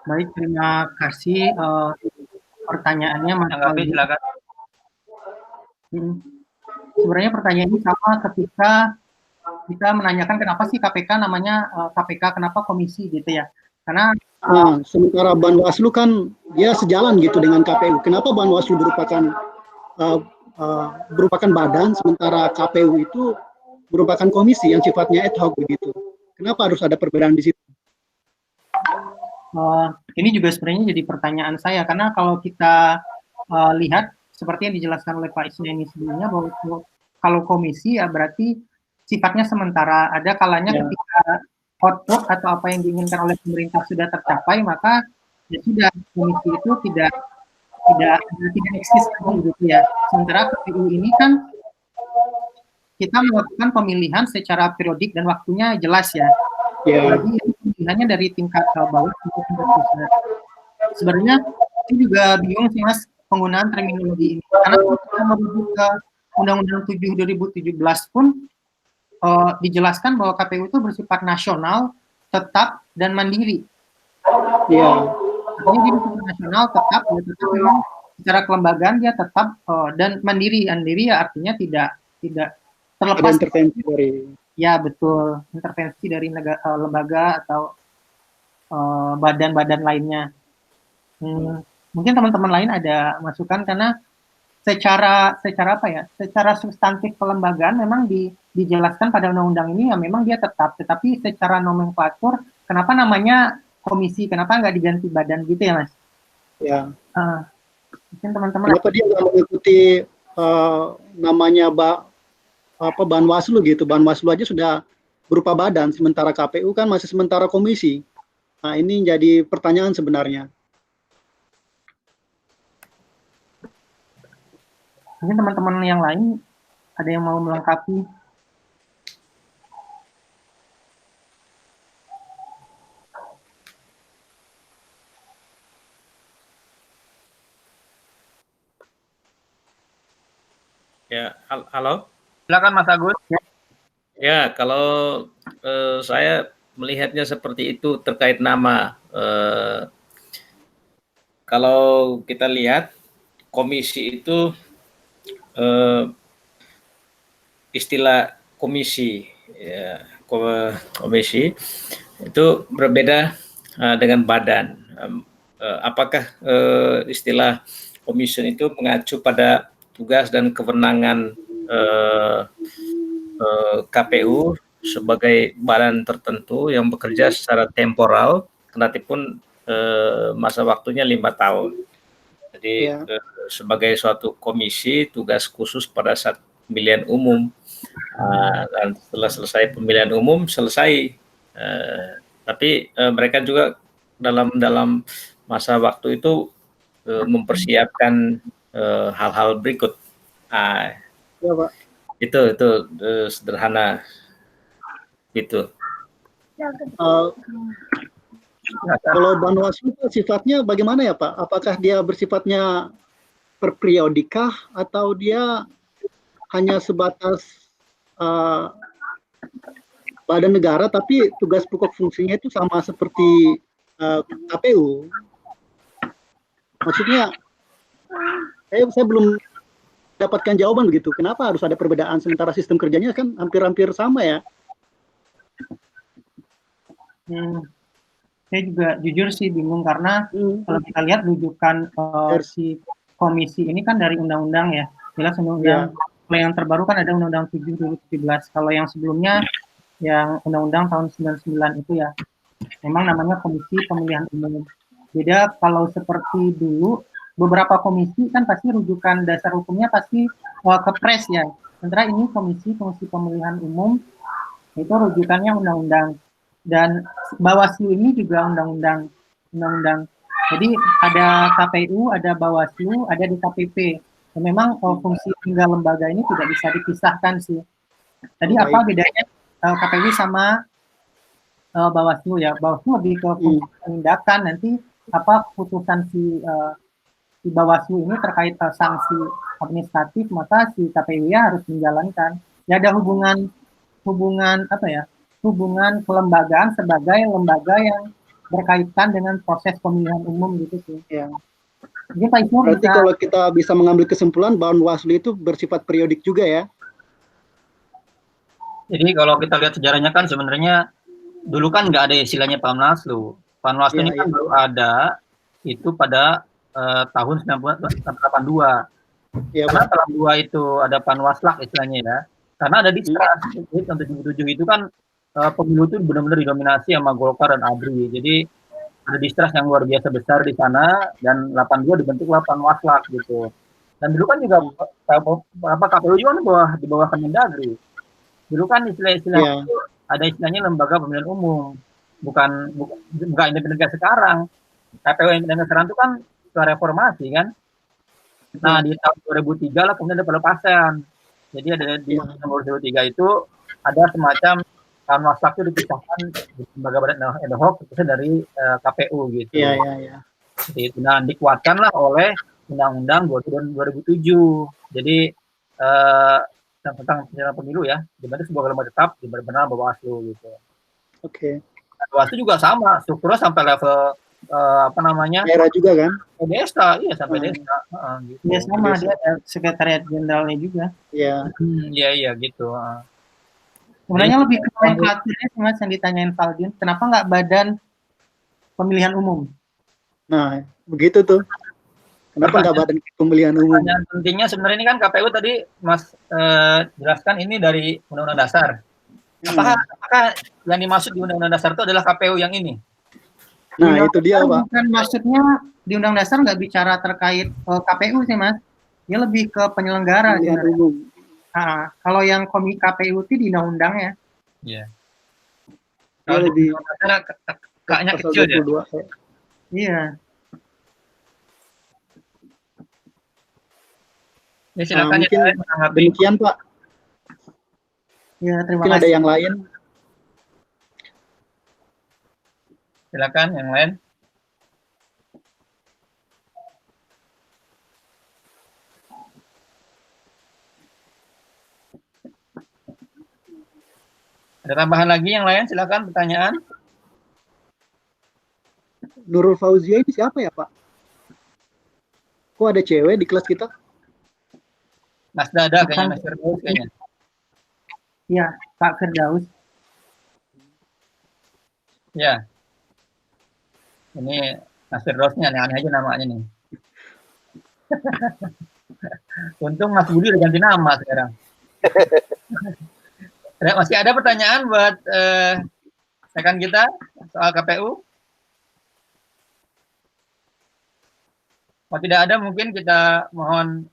Baik, terima kasih pertanyaannya, Mas. Tanggapi, silakan. Sebenarnya pertanyaan ini sama ketika kita menanyakan kenapa sih KPK namanya KPK, kenapa komisi gitu ya? Karena sementara Banwaslu kan dia sejalan gitu dengan KPU. Kenapa Banwaslu merupakan badan, sementara KPU itu merupakan komisi yang sifatnya ad hoc begitu? Kenapa harus ada perbedaan di situ? Ini juga sebenarnya jadi pertanyaan saya, karena kalau kita lihat seperti yang dijelaskan oleh Pak Isnaini sebelumnya, bahwa kalau komisi ya berarti sifatnya sementara. Ada kalanya ketika output atau apa yang diinginkan oleh pemerintah sudah tercapai, maka ya sudah, komisi itu tidak eksis lagi gitu ya. Sementara KPU ini kan kita melakukan pemilihan secara periodik dan waktunya jelas ya. Jadi pemilihannya dari tingkat bawah sampai tingkat pusat. Sebenarnya ini juga bingung sih, Mas, penggunaan terminologi ini. Karena kalau kita merujuk ke Undang-Undang 7 2017 pun dijelaskan bahwa KPU itu bersifat nasional, tetap, dan mandiri. Artinya dia bersifat nasional, tetap memang secara kelembagaan dia tetap dan mandiri. Mandiri ya artinya tidak terlepas intervensi dari. Ya betul, intervensi dari lembaga atau badan-badan lainnya. Mungkin teman-teman lain ada masukan, karena secara apa ya? Secara substantif kelembagaan memang dijelaskan pada undang-undang ini ya, memang dia tetap, tetapi secara nomenklatur kenapa namanya komisi, kenapa nggak diganti badan gitu ya, Mas? Ya. Mungkin teman-teman. Kenapa dia nggak mengikuti namanya Banwaslu gitu? Banwaslu aja sudah berupa badan, sementara KPU kan masih sementara komisi. Nah, ini jadi pertanyaan sebenarnya. Mungkin teman-teman yang lain ada yang mau melengkapi? Ya, halo. Silakan, Mas Agus. Ya, kalau saya melihatnya seperti itu terkait nama. Kalau kita lihat komisi itu istilah komisi, ya, komisi itu berbeda dengan badan. Apakah istilah commission itu mengacu pada tugas dan kewenangan KPU sebagai badan tertentu yang bekerja secara temporal, kendatipun masa waktunya 5 tahun. Jadi sebagai suatu komisi tugas khusus pada saat pemilihan umum, dan setelah selesai pemilihan umum selesai, tapi mereka juga dalam masa waktu itu mempersiapkan hal-hal berikut. Ya, Pak. Itu sederhana itu. Kalau Banwaslu sifatnya bagaimana ya, Pak? Apakah dia bersifatnya perperiodikah atau dia hanya sebatas badan negara tapi tugas pokok fungsinya itu sama seperti KPU? Maksudnya saya belum dapatkan jawaban begitu. Kenapa harus ada perbedaan sementara sistem kerjanya kan hampir-hampir sama ya? Saya juga jujur sih bingung, karena kalau kita lihat rujukan si komisi ini kan dari undang-undang ya. Jelas undang-undang. Kalau yang terbaru kan ada Undang-Undang 7 2017. Kalau yang sebelumnya yang Undang-Undang tahun 99 itu ya. Memang namanya Komisi Pemilihan Umum. Beda kalau seperti dulu, beberapa komisi kan pasti rujukan dasar hukumnya pasti Kepres ya. Sementara ini Komisi Pemilihan Umum itu rujukannya undang-undang, dan Bawaslu ini juga undang-undang. Jadi ada KPU, ada Bawaslu, ada DKPP. Dan memang fungsi tiga lembaga ini tidak bisa dipisahkan sih. Tadi apa bedanya KPU sama Bawaslu ya? Bawaslu lebih ke fungsi penindakan, nanti apa keputusan si Bawaslu ini terkait sanksi administratif, maka si KPU ya harus menjalankan. Ya ada hubungan apa ya? Hubungan kelembagaan sebagai lembaga yang berkaitan dengan proses pemilihan umum gitu sih. Ya. Jadi Pak Isnur Berarti kalau kita bisa mengambil kesimpulan Bawaslu itu bersifat periodik juga ya? Jadi kalau kita lihat sejarahnya kan sebenarnya dulu kan nggak ada istilahnya Panwaslu. Panwaslu ini kan baru ada itu pada tahun 1982. Ya, karena tahun 2 itu ada Panwaslak istilahnya ya. Karena ada Distrust tahun 77 itu kan pemilu itu benar-benar didominasi sama Golkar dan ABRI. Jadi ada Distrust yang luar biasa besar di sana, dan 82 dibentuklah Panwaslak gitu. Dan dulu kan juga KPU juga di bawah Kemendagri. Dulu kan istilah-istilah itu ada istilahnya lembaga pemilihan umum, bukan independen kayak sekarang. KPU yang independen sekarang itu kan setelah reformasi kan. Nah di tahun 2003 lah kemudian ada pelepasan. Jadi ada di nomor 2003 itu ada semacam Panwaslak itu dipisahkan di lembaga badan ad hoc dari KPU gitu. Iya. Nah dikuatkanlah oleh Undang-Undang 2007. Jadi tentang penyelenggaraan pemilu ya, di mana sebuah lembaga tetap bernama Bawaslu gitu. Oke. Bawaslu juga sama, strukturnya sampai level daerah juga kan? Desa, iya sampai desa. Gitu. Ya sama, dia ada sekretariat jenderalnya juga. Iya. Iya gitu. Sebenarnya lebih ke nomenklaturnya sih Mas yang ditanyain Valdin, kenapa nggak Badan Pemilihan Umum? Nah, begitu tuh. Kenapa nggak Badan Pemilihan Umum? Yang pentingnya sebenarnya ini kan KPU tadi Mas jelaskan ini dari Undang-Undang Dasar. Apakah yang dimaksud di Undang-Undang Dasar itu adalah KPU yang ini? Nah, itu dia Pak. Bukan, maksudnya di Undang Dasar nggak bicara terkait KPU sih Mas. Dia lebih ke penyelenggara. Nah, kalau yang KPU itu di undang-undang ya. Iya. Kalau lebih kaknya kecil ya. Iya. Ya, silakan mungkin demikian Pak. Ya, terima mungkin kasih. ada yang lain. Silakan yang lain. Ada tambahan lagi yang lain? Silakan pertanyaan. Nurul Fauzia ini siapa ya Pak? Kok ada cewek di kelas kita? Mas Dada kayaknya, Mas Firdaus kayaknya. Iya, Pak Firdaus. Ya. Ini Mas Firdausnya aneh-aneh aja namanya nih. Untung Mas Budi udah ganti nama sekarang. Masih ada pertanyaan buat rekan kita soal KPU? Kalau tidak ada, mungkin kita mohon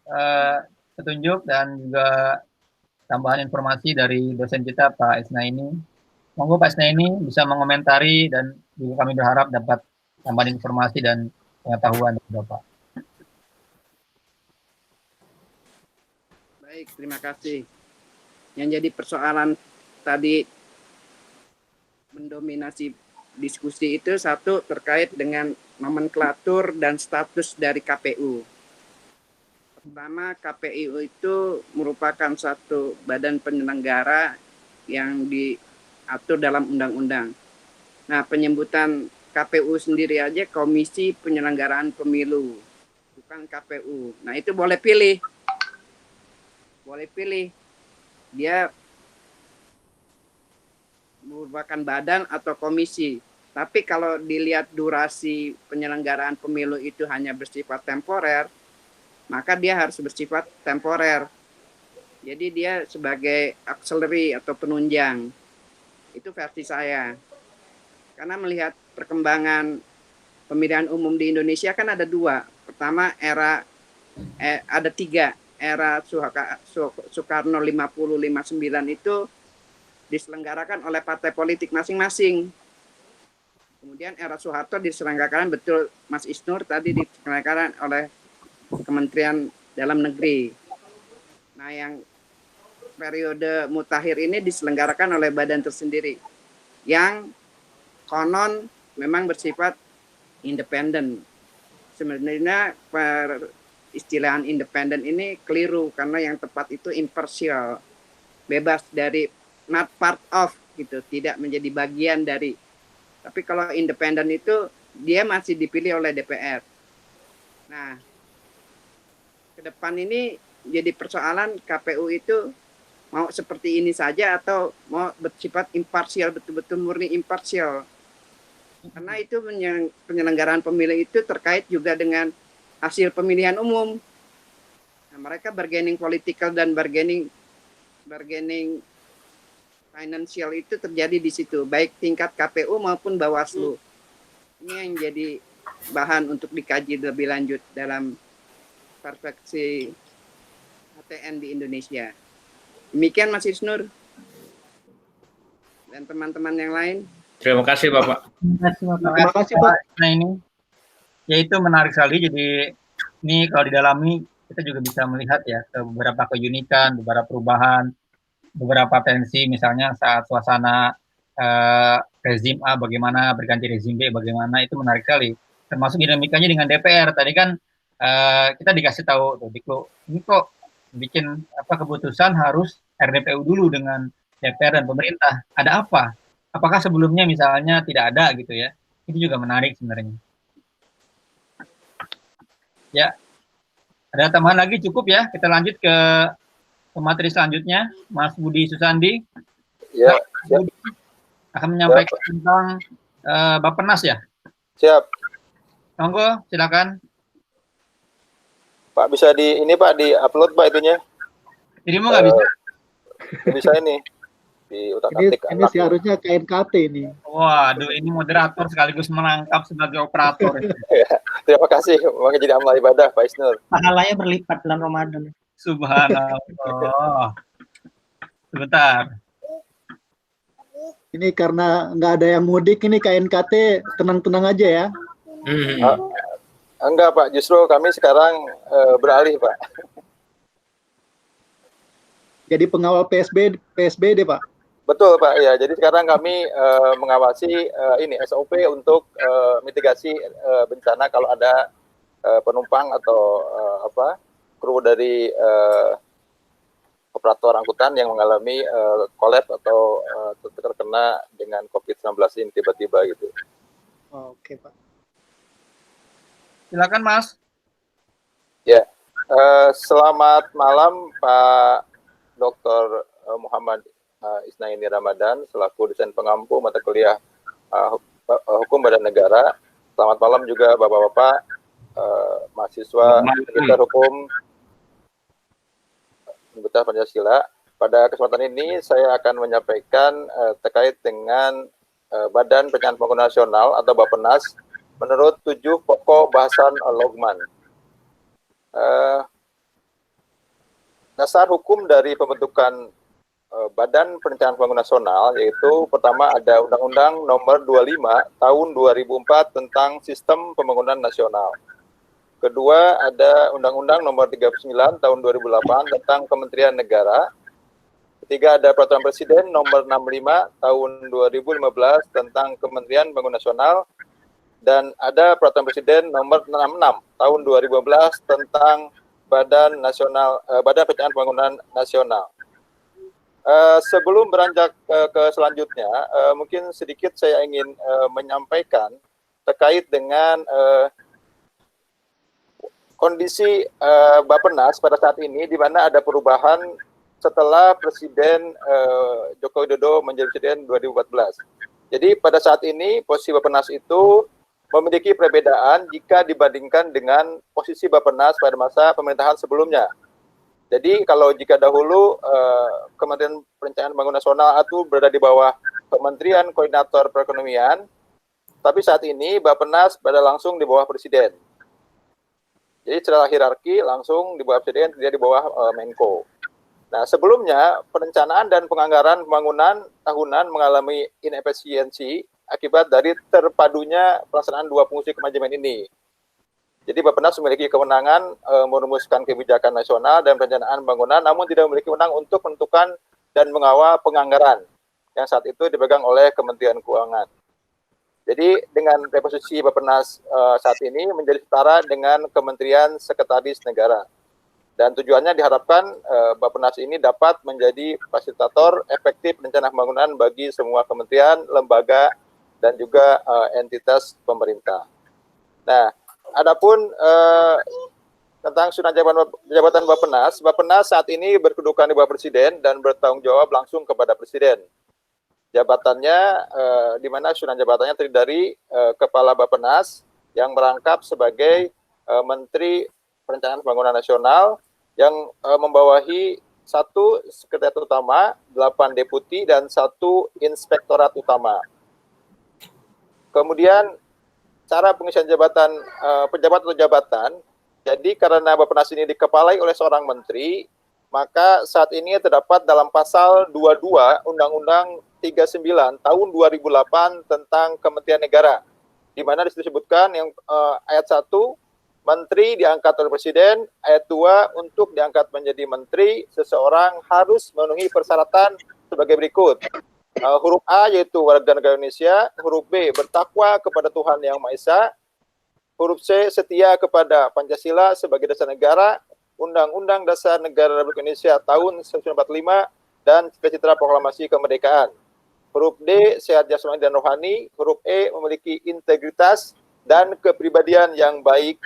petunjuk dan juga tambahan informasi dari dosen kita Pak Isnaini. Monggo Pak Isnaini bisa mengomentari, dan juga kami berharap dapat tambahan informasi dan pengetahuan dari Bapak. Baik, terima kasih. Yang jadi persoalan tadi mendominasi diskusi itu satu terkait dengan nomenklatur dan status dari KPU. Pertama, KPU itu merupakan satu badan penyelenggara yang diatur dalam undang-undang. Nah, penyebutan KPU sendiri aja Komisi Penyelenggaraan Pemilu, bukan KPU. Nah, itu boleh pilih. Dia merupakan badan atau komisi. Tapi kalau dilihat durasi penyelenggaraan pemilu itu hanya bersifat temporer, maka dia harus bersifat temporer. Jadi dia sebagai auxiliary atau penunjang. Itu versi saya. Karena melihat perkembangan pemilihan umum di Indonesia kan ada dua. Pertama ada tiga. Era Soekarno 50-59 itu diselenggarakan oleh partai politik masing-masing. Kemudian era Soeharto diselenggarakan, betul Mas Isnur tadi, diselenggarakan oleh Kementerian Dalam Negeri. Nah, yang periode mutakhir ini diselenggarakan oleh badan tersendiri yang konon memang bersifat independen. Sebenarnya istilahan independen ini keliru, karena yang tepat itu impartial, bebas dari, not part of gitu, tidak menjadi bagian dari. Tapi kalau independen itu dia masih dipilih oleh DPR. Nah, ke depan ini jadi persoalan KPU itu mau seperti ini saja atau mau bersifat imparsial, betul-betul murni imparsial. Karena itu penyelenggaraan pemilu itu terkait juga dengan hasil pemilihan umum. Nah, mereka bargaining political dan bargaining finansial itu terjadi di situ, baik tingkat KPU maupun Bawaslu. Ini yang jadi bahan untuk dikaji lebih lanjut dalam perspektif HTN di Indonesia. Demikian Mas Isnur dan teman-teman yang lain. Terima kasih Bapak. Terima kasih Pak. Nah ini, ya itu menarik sekali. Jadi ini kalau didalami kita juga bisa melihat ya ke beberapa keunikan, beberapa perubahan, beberapa tensi, misalnya saat suasana rezim A bagaimana, berganti rezim B bagaimana, itu menarik sekali. Termasuk dinamikanya dengan DPR. Tadi kan kita dikasih tahu tuh, ini kok bikin keputusan harus RDPU dulu dengan DPR dan pemerintah. Ada apa? Apakah sebelumnya misalnya tidak ada gitu ya? Itu juga menarik sebenarnya. Ya, ada tambahan lagi cukup ya? Kita lanjut ke materi selanjutnya, Mas Budi Susandi. Ya, Budi akan menyampaikan tentang Bappenas ya. siap. Monggo, silakan. Pak bisa ini Pak di-upload Pak itunya. Jadi mau nggak bisa? Bisa ini di utak-atik. Ini seharusnya KNKT ini. Waduh, ini moderator sekaligus menangkap sebagai operator. Terima kasih, makanya jadi amal ibadah Pak Isnur. Pahalanya berlipat bulan Ramadan. Subhanallah. Sebentar. Ini karena nggak ada yang mudik, ini KNKT tenang-tenang aja ya. Enggak Pak, justru kami sekarang beralih Pak. Jadi pengawal PSBD Pak. Betul Pak, ya. Jadi sekarang kami mengawasi ini SOP untuk mitigasi bencana kalau ada penumpang atau kru dari operator angkutan yang mengalami kolaps atau terkena dengan COVID-19 ini tiba-tiba gitu. Oke Pak. Silakan Mas. Ya, selamat malam Pak Dr. Muhammad Isnaini Ramadan selaku dosen pengampu mata kuliah Hukum Badan Negara. Selamat malam juga Bapak-bapak mahasiswa sekitar hukum Universitas Pancasila. Pada kesempatan ini saya akan menyampaikan terkait dengan Badan Perencanaan Pembangunan Nasional atau Bappenas menurut 7 pokok bahasan Logman. Dasar hukum dari pembentukan Badan Perencanaan Pembangunan Nasional yaitu pertama ada Undang-Undang Nomor 25 Tahun 2004 tentang Sistem Pembangunan Nasional. Kedua ada Undang-Undang Nomor 39 Tahun 2008 tentang Kementerian Negara. Ketiga ada Peraturan Presiden Nomor 65 Tahun 2015 tentang Kementerian Pembangunan Nasional. Dan ada Peraturan Presiden Nomor 66 Tahun 2015 tentang Badan Perencanaan Pembangunan Nasional. Sebelum beranjak ke selanjutnya, mungkin sedikit saya ingin menyampaikan terkait dengan kondisi Bappenas pada saat ini, di mana ada perubahan setelah Presiden Joko Widodo menjadi Presiden 2014. Jadi pada saat ini posisi Bappenas itu memiliki perbedaan jika dibandingkan dengan posisi Bappenas pada masa pemerintahan sebelumnya. Jadi kalau jika dahulu Kementerian Perencanaan Pembangunan Nasional itu berada di bawah Kementerian Koordinator Perekonomian, tapi saat ini Bappenas berada langsung di bawah Presiden. Jadi secara hierarki langsung di bawah Presiden, tidak di bawah Menko. Nah, sebelumnya perencanaan dan penganggaran pembangunan tahunan mengalami inefisiensi akibat dari terpadunya pelaksanaan dua fungsi kementerian ini. Jadi Bappenas memiliki kewenangan merumuskan kebijakan nasional dan perencanaan pembangunan, namun tidak memiliki wewenang untuk menentukan dan mengawal penganggaran yang saat itu dipegang oleh Kementerian Keuangan. Jadi dengan reposisi Bappenas saat ini menjadi setara dengan Kementerian Sekretaris Negara. Dan tujuannya diharapkan Bappenas ini dapat menjadi fasilitator efektif perencanaan pembangunan bagi semua kementerian, lembaga, dan juga entitas pemerintah. Nah, adapun tentang sunat jabatan Bappenas, Bappenas saat ini berkedudukan di bawah Presiden dan bertanggung jawab langsung kepada Presiden. Jabatannya, di mana susunan jabatannya terdiri dari Kepala Bappenas yang merangkap sebagai Menteri Perencanaan Pembangunan Nasional yang membawahi 1 Sekretariat Utama, 8 Deputi, dan 1 Inspektorat Utama. Kemudian cara pengisian jabatan pejabat atau jabatan, jadi karena Bappenas ini dikepalai oleh seorang menteri, maka saat ini terdapat dalam pasal 22 Undang-Undang 39 tahun 2008 tentang Kementerian Negara, di mana disebutkan yang ayat 1, menteri diangkat oleh Presiden, ayat 2, untuk diangkat menjadi menteri, seseorang harus memenuhi persyaratan sebagai berikut. Huruf A yaitu warga negara Indonesia, huruf B bertakwa kepada Tuhan Yang Maha Esa, huruf C setia kepada Pancasila sebagai dasar negara, Undang-Undang Dasar Negara Republik Indonesia tahun 1945, dan cita-cita proklamasi kemerdekaan. Huruf D, sehat jasmani dan rohani. Huruf E, memiliki integritas dan kepribadian yang baik.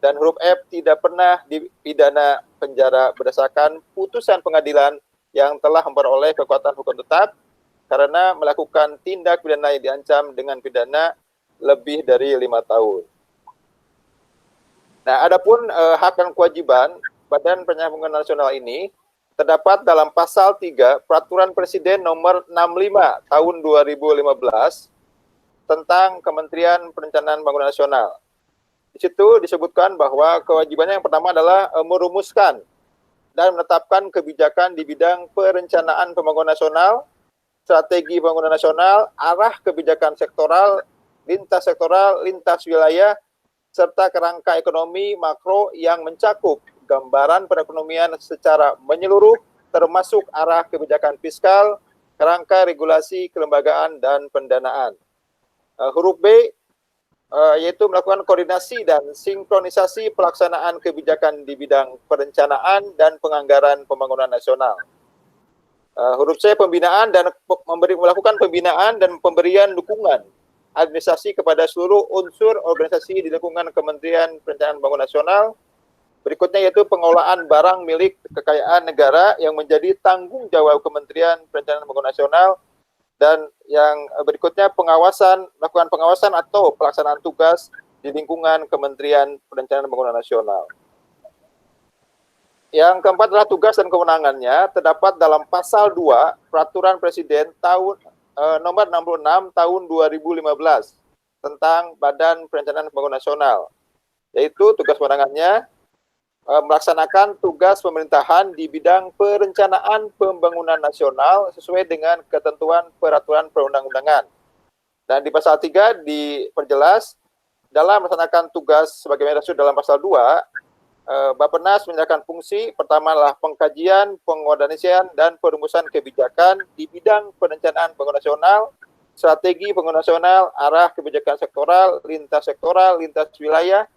Dan huruf F, tidak pernah dipidana penjara berdasarkan putusan pengadilan yang telah memperoleh kekuatan hukum tetap karena melakukan tindak pidana yang diancam dengan pidana lebih dari 5 tahun. Nah, adapun hak dan kewajiban Badan Perencanaan Pembangunan Nasional ini terdapat dalam pasal 3 Peraturan Presiden nomor 65 tahun 2015 tentang Kementerian Perencanaan Pembangunan Nasional. Di situ disebutkan bahwa kewajibannya yang pertama adalah merumuskan dan menetapkan kebijakan di bidang perencanaan pembangunan nasional, strategi pembangunan nasional, arah kebijakan sektoral, lintas wilayah, serta kerangka ekonomi makro yang mencakup gambaran perekonomian secara menyeluruh, termasuk arah kebijakan fiskal, kerangka regulasi kelembagaan dan pendanaan. Huruf B yaitu melakukan koordinasi dan sinkronisasi pelaksanaan kebijakan di bidang perencanaan dan penganggaran pembangunan nasional. Huruf C, pembinaan dan melakukan pembinaan dan pemberian dukungan administrasi kepada seluruh unsur organisasi di lingkungan Kementerian Perencanaan Pembangunan Nasional. Berikutnya yaitu pengelolaan barang milik kekayaan negara yang menjadi tanggung jawab Kementerian Perencanaan Pembangunan Nasional. Dan yang berikutnya melakukan pengawasan atau pelaksanaan tugas di lingkungan Kementerian Perencanaan Pembangunan Nasional. Yang keempat adalah tugas dan kewenangannya terdapat dalam pasal 2 Peraturan Presiden nomor 66 tahun 2015 tentang Badan Perencanaan Pembangunan Nasional, yaitu tugas kewenangannya melaksanakan tugas pemerintahan di bidang perencanaan pembangunan nasional sesuai dengan ketentuan peraturan perundang-undangan. Dan di pasal 3 diperjelas dalam melaksanakan tugas sebagaimana dimaksud dalam pasal 2, Bappenas menyerahkan fungsi pertama adalah pengkajian, pengorganisasian, dan perumusan kebijakan di bidang perencanaan pembangunan nasional, strategi pembangunan nasional, arah kebijakan sektoral, lintas wilayah,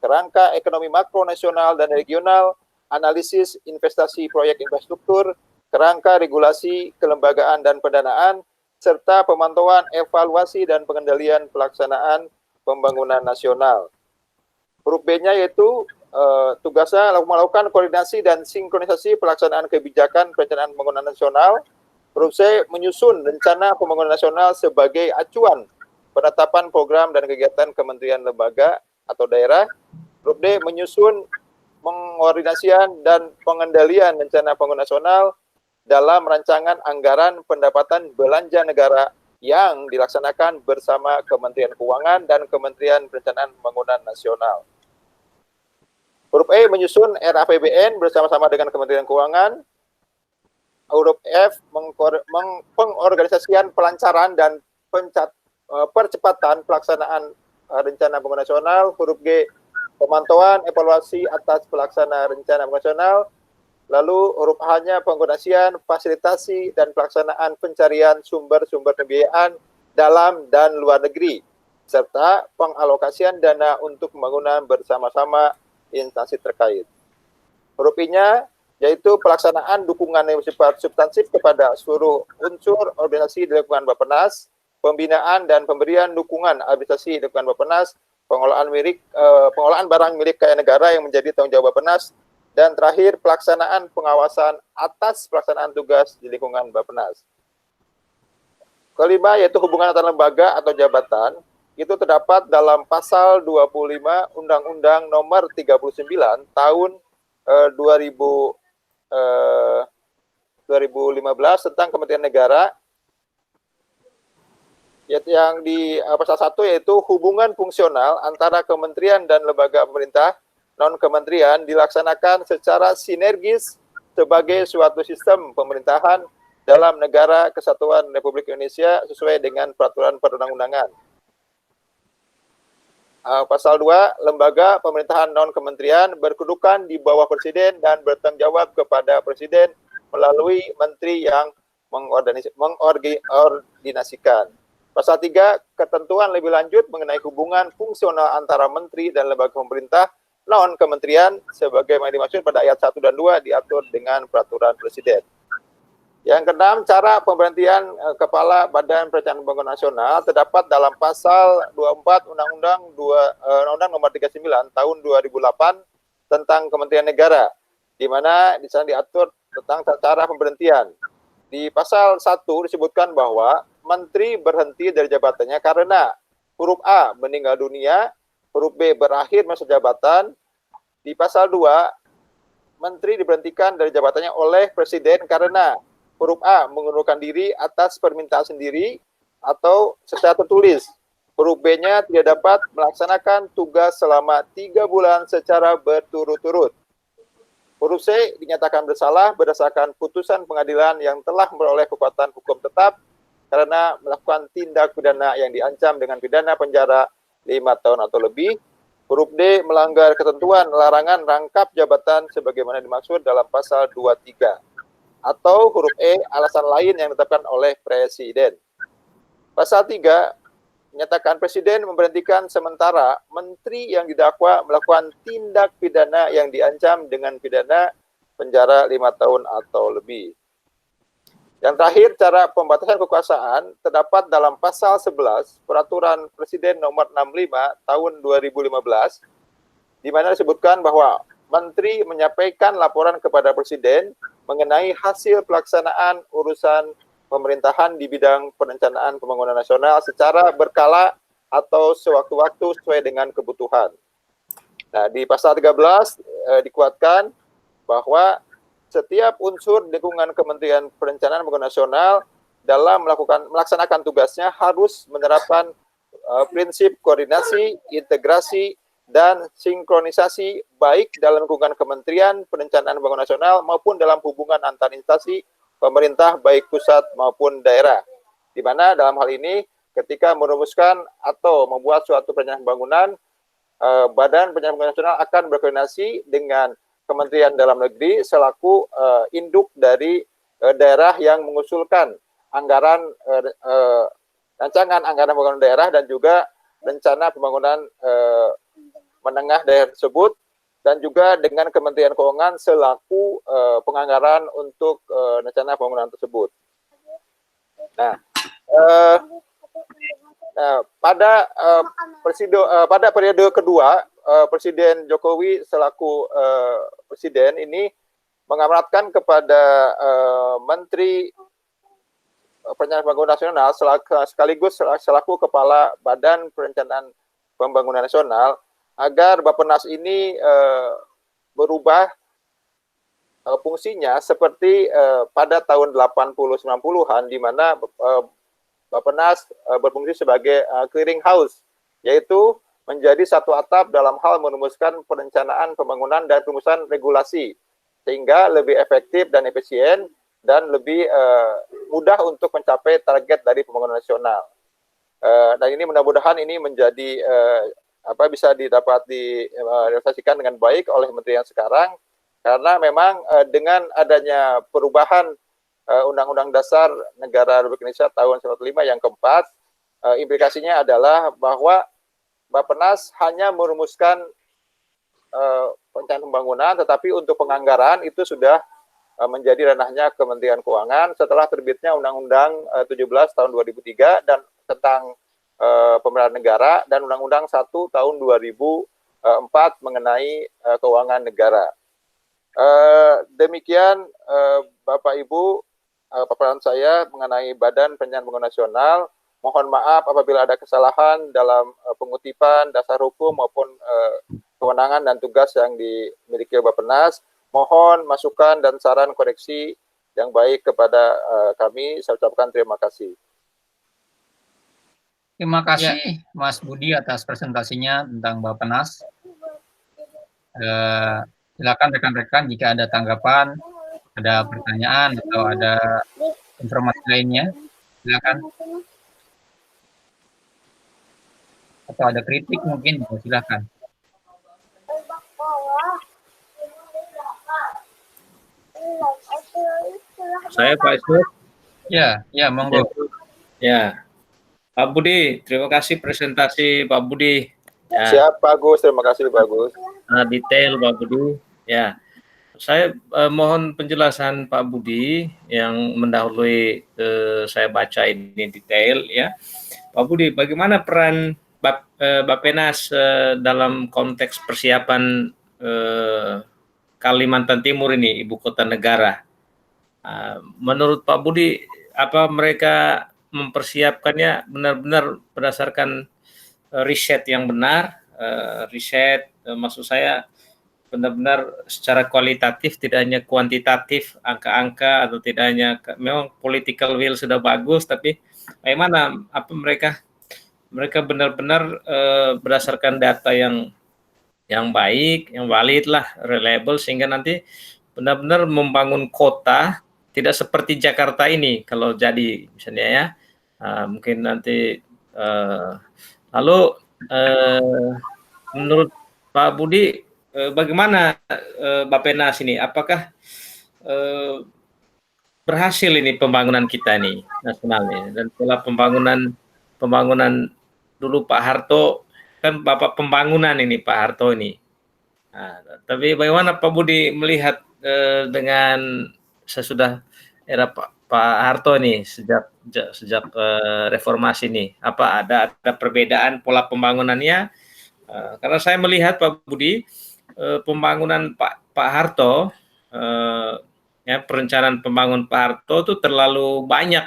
kerangka ekonomi makro nasional dan regional, analisis investasi proyek infrastruktur, kerangka regulasi kelembagaan dan pendanaan, serta pemantauan, evaluasi, dan pengendalian pelaksanaan pembangunan nasional. Huruf B-nya yaitu tugasnya melakukan koordinasi dan sinkronisasi pelaksanaan kebijakan perencanaan pembangunan nasional. Huruf C, menyusun rencana pembangunan nasional sebagai acuan penetapan program dan kegiatan kementerian, lembaga, atau daerah. Huruf D, menyusun, mengkoordinasikan, dan pengendalian rencana pembangunan nasional dalam rancangan anggaran pendapatan belanja negara yang dilaksanakan bersama Kementerian Keuangan dan Kementerian Perencanaan Pembangunan Nasional. Huruf E menyusun RAPBN bersama-sama dengan Kementerian Keuangan. Huruf F pengorganisasian pelancaran dan percepatan pelaksanaan rencana pembangunan nasional. Huruf G pemantauan evaluasi atas pelaksanaan rencana pembangunan nasional. Lalu huruf H-nya pengorganisasian, fasilitasi dan pelaksanaan pencarian sumber-sumber pembiayaan dalam dan luar negeri serta pengalokasian dana untuk pembangunan bersama-sama instansi terkait. Huruf I-nya yaitu pelaksanaan dukungan yang bersifat substansif kepada seluruh unsur organisasi di lingkungan Bappenas, pembinaan dan pemberian dukungan administrasi di lingkungan Bappenas, pengolahan barang milik kaya negara yang menjadi tanggung jawab Bappenas, dan terakhir pelaksanaan pengawasan atas pelaksanaan tugas di lingkungan Bappenas. Kelima yaitu hubungan antar lembaga atau jabatan, itu terdapat dalam pasal 25 Undang-Undang Nomor 39 Tahun 2015 tentang Kementerian Negara, yang di pasal 1 yaitu hubungan fungsional antara kementerian dan lembaga pemerintah non-kementerian dilaksanakan secara sinergis sebagai suatu sistem pemerintahan dalam negara kesatuan Republik Indonesia sesuai dengan peraturan perundang-undangan. Pasal 2, lembaga pemerintahan non-kementerian berkedudukan di bawah Presiden dan bertanggung jawab kepada Presiden melalui menteri yang mengordinasikan. Pasal 3, ketentuan lebih lanjut mengenai hubungan fungsional antara menteri dan lembaga pemerintah non-kementerian sebagaimana dimaksud pada ayat 1 dan 2 diatur dengan peraturan Presiden. Yang keenam, cara pemberhentian Kepala Badan Perencanaan Pembangunan Nasional terdapat dalam pasal 24 Undang-Undang Nomor 39 Tahun 2008 tentang Kementerian Negara, di mana di sana diatur tentang cara pemberhentian. Di pasal 1 disebutkan bahwa menteri berhenti dari jabatannya karena huruf A meninggal dunia, huruf B berakhir masa jabatan. Di pasal 2, menteri diberhentikan dari jabatannya oleh Presiden karena huruf A mengundurkan diri atas permintaan sendiri atau secara tertulis. Huruf B-nya tidak dapat melaksanakan tugas selama 3 bulan secara berturut-turut. Huruf C dinyatakan bersalah berdasarkan putusan pengadilan yang telah memperoleh kekuatan hukum tetap karena melakukan tindak pidana yang diancam dengan pidana penjara 5 tahun atau lebih. Huruf D melanggar ketentuan larangan rangkap jabatan sebagaimana dimaksud dalam pasal 23. Atau huruf E, alasan lain yang ditetapkan oleh Presiden. Pasal 3, menyatakan Presiden memberhentikan sementara menteri yang didakwa melakukan tindak pidana yang diancam dengan pidana penjara 5 tahun atau lebih. Yang terakhir, cara pembatasan kekuasaan terdapat dalam pasal 11 Peraturan Presiden Nomor 65 Tahun 2015, di mana disebutkan bahwa Menteri menyampaikan laporan kepada Presiden mengenai hasil pelaksanaan urusan pemerintahan di bidang perencanaan pembangunan nasional secara berkala atau sewaktu-waktu sesuai dengan kebutuhan. Nah, di pasal 13 dikuatkan bahwa setiap unsur lingkungan Kementerian Perencanaan Pembangunan Nasional dalam melaksanakan tugasnya harus menerapkan prinsip koordinasi, integrasi, dan sinkronisasi baik dalam lingkungan Kementerian Perencanaan Pembangunan Nasional maupun dalam hubungan antar instansi pemerintah baik pusat maupun daerah. Di mana dalam hal ini ketika merumuskan atau membuat suatu perencanaan pembangunan, Badan Perencanaan Pembangunan Nasional akan berkoordinasi dengan Kementerian Dalam Negeri selaku induk dari daerah yang mengusulkan anggaran rancangan anggaran pembangunan daerah dan juga rencana pembangunan menengah daerah tersebut, dan juga dengan Kementerian Keuangan selaku penganggaran untuk rencana pembangunan tersebut. Nah, pada periode kedua, Presiden Jokowi selaku Presiden ini mengamanatkan kepada Menteri Perencanaan Pembangunan Nasional sekaligus selaku Kepala Badan Perencanaan Pembangunan Nasional agar Bappenas ini berubah fungsinya seperti pada tahun 80-90-an, di mana Bappenas berfungsi sebagai clearing house, yaitu menjadi satu atap dalam hal merumuskan perencanaan pembangunan dan rumusan regulasi, sehingga lebih efektif dan efisien dan lebih mudah untuk mencapai target dari pembangunan nasional. Dan ini mudah-mudahan ini menjadi bisa dapat direalisasikan dengan baik oleh menteri yang sekarang, karena memang dengan adanya perubahan Undang-Undang Dasar Negara Republik Indonesia tahun 1945 yang keempat, implikasinya adalah bahwa Bappenas hanya merumuskan perencanaan pembangunan, tetapi untuk penganggaran itu sudah menjadi ranahnya Kementerian Keuangan setelah terbitnya Undang-Undang 17 tahun 2003 dan tentang pemerintahan negara dan Undang-Undang 1 tahun 2004 mengenai keuangan negara. Demikian Bapak Ibu paparan saya mengenai Badan Perencanaan Pembangunan Nasional. Mohon maaf apabila ada kesalahan dalam pengutipan dasar hukum maupun kewenangan dan tugas yang dimiliki Bappenas. Mohon masukan dan saran koreksi yang baik kepada kami. Saya ucapkan terima kasih. Terima kasih Mas Budi atas presentasinya tentang Bappenas. Silakan rekan-rekan jika ada tanggapan, ada pertanyaan atau ada informasi lainnya, silakan. Atau ada kritik mungkin, silakan. Saya Pak Isnur. Ya, monggo. Ya, Pak Budi, terima kasih presentasi Pak Budi. Ya. Siap Pak Agus, terima kasih Pak Agus. Detail Pak Budi. Ya, saya mohon penjelasan Pak Budi yang mendahului saya baca ini detail ya. Pak Budi, bagaimana peran Bappenas dalam konteks persiapan Kalimantan Timur ini, ibu kota negara? Menurut Pak Budi, apa mereka mempersiapkannya benar-benar berdasarkan riset yang benar? Riset, maksud saya benar-benar secara kualitatif, tidak hanya kuantitatif, angka-angka, atau tidak hanya memang political will sudah bagus, tapi bagaimana apa mereka benar-benar berdasarkan data yang baik, yang valid lah, reliable, sehingga nanti benar-benar membangun kota tidak seperti Jakarta ini kalau jadi misalnya ya, mungkin nanti lalu menurut Pak Budi bagaimana Bappenas ini, apakah berhasil ini pembangunan kita nih nasionalnya, dan setelah pembangunan dulu Pak Harto kan bapak pembangunan ini Pak Harto ini. Tapi bagaimana Pak Budi melihat dengan sesudah era Pak Harto nih sejak reformasi nih, apa ada perbedaan pola pembangunannya? Karena saya melihat Pak Budi pembangunan Pak Harto ya, perencanaan pembangunan Pak Harto itu terlalu banyak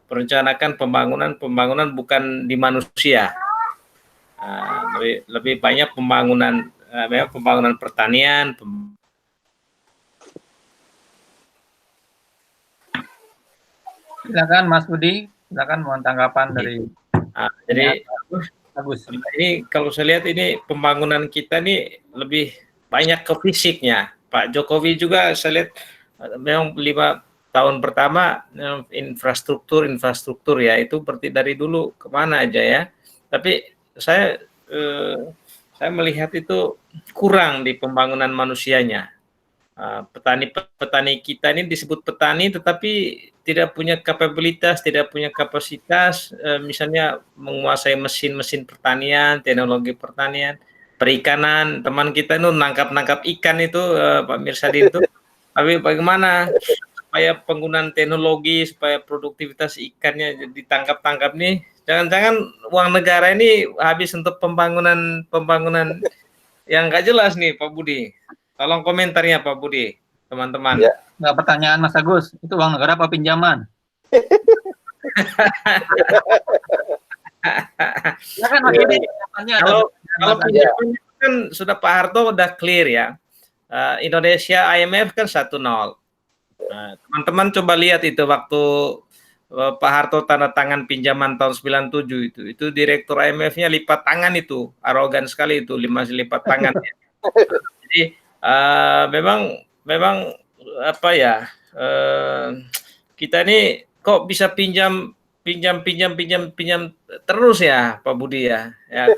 perencanakan pembangunan bukan di manusia. Lebih banyak pembangunan pertanian. Silakan Mas Budi, silakan mohon tanggapan dari. Jadi Bagus. Ini kalau saya lihat ini pembangunan kita ini lebih banyak ke fisiknya. Pak Jokowi juga saya lihat memang 5 tahun pertama infrastruktur ya, itu seperti dari dulu kemana aja ya. Tapi saya melihat itu kurang di pembangunan manusianya. Petani kita ini disebut petani tetapi tidak punya kapabilitas, tidak punya kapasitas, misalnya menguasai mesin-mesin pertanian, teknologi pertanian, perikanan. Teman kita itu nangkap ikan itu Pak Mirsadin itu. Tapi bagaimana supaya penggunaan teknologi, supaya produktivitas ikannya ditangkap nih? Jangan-jangan uang negara ini habis untuk pembangunan yang nggak jelas nih Pak Budi. Tolong komentarnya Pak Budi, teman-teman. Ya. Nggak, pertanyaan Mas Agus, itu uang negara apa pinjaman? Ya kan, kalau pinjaman kan sudah Pak Harto udah clear ya. Indonesia IMF kan 1-0. Teman-teman coba lihat itu waktu Pak Harto tanda tangan pinjaman tahun 97 itu direktur IMF-nya lipat tangan itu, arogan sekali itu, masih lipat tangan. Jadi memang apa ya, kita ini kok bisa pinjam terus ya Pak Budi ya. Ya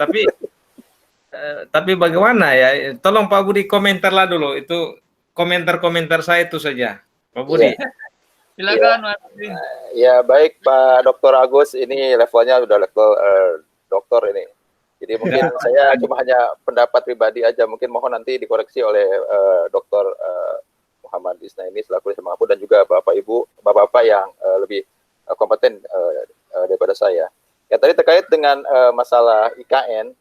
tapi bagaimana ya? Tolong Pak Budi komentarlah dulu, itu komentar saya itu saja Pak Budi. Silakan Mas. Ya baik Pak Dr. Agus, ini levelnya sudah level doktor ini. Jadi mungkin saya cuma hanya pendapat pribadi aja, mungkin mohon nanti dikoreksi oleh Dr. Muhammad Isna ini selaku Mampu dan juga Bapak-Bapak yang lebih kompeten daripada saya. Ya tadi terkait dengan masalah IKN,